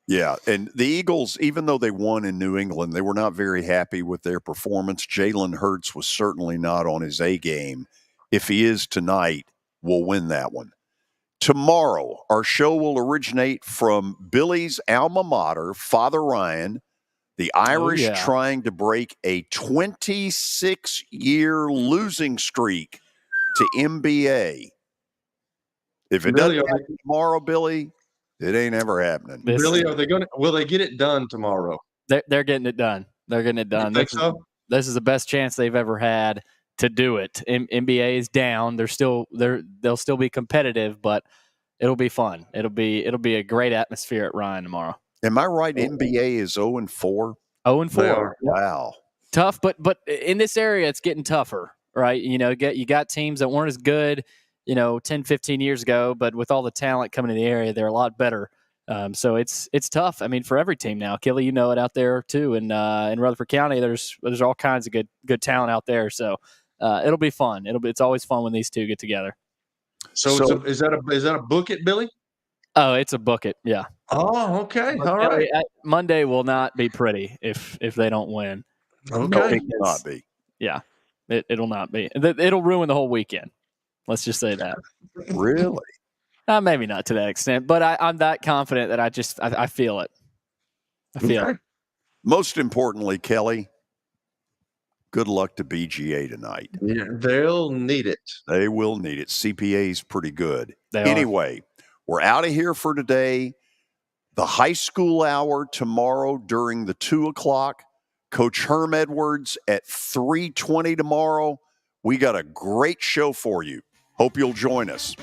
Yeah, and the Eagles, even though they won in New England, they were not very happy with their performance. Jalen Hurts was certainly not on his A game. If he is tonight, we'll win that one. Tomorrow, our show will originate from Billy's alma mater, Father Ryan, the Irish trying to break a 26-year losing streak to MBA. If it doesn't happen tomorrow, Billy, it ain't ever happening. Really? Will they get it done tomorrow? They're getting it done. They're getting it done. Think so? This is the best chance they've ever had to do it. NBA is down. They'll still be competitive, but it'll be fun. It'll be a great atmosphere at Ryan tomorrow. Am I right? NBA is 0-4. 0-4. Wow. Tough, but in this area, it's getting tougher, right? You got teams that weren't as good, 10, 15 years ago, but with all the talent coming in the area, they're a lot better. So it's tough. I mean, for every team now. Kelly, it out there too, and in Rutherford County, there's all kinds of good talent out there. So it'll be fun. It's always fun when these two get together. So is that a book it, Billy? Oh, it's a book it. Yeah. Oh, okay. All right. Monday will not be pretty if they don't win. Okay. No, it will not be. Yeah, it'll not be. It'll ruin the whole weekend. Let's just say that. Really? Maybe not to that extent, but I'm that confident that I feel it. I feel it. Most importantly, Kelly, good luck to BGA tonight. Yeah, they'll need it. They will need it. CPA's pretty good. They anyway, we're out of here for today. The high school hour tomorrow during the 2 o'clock. Coach Herm Edwards at 3:20 tomorrow. We got a great show for you. Hope you'll join us.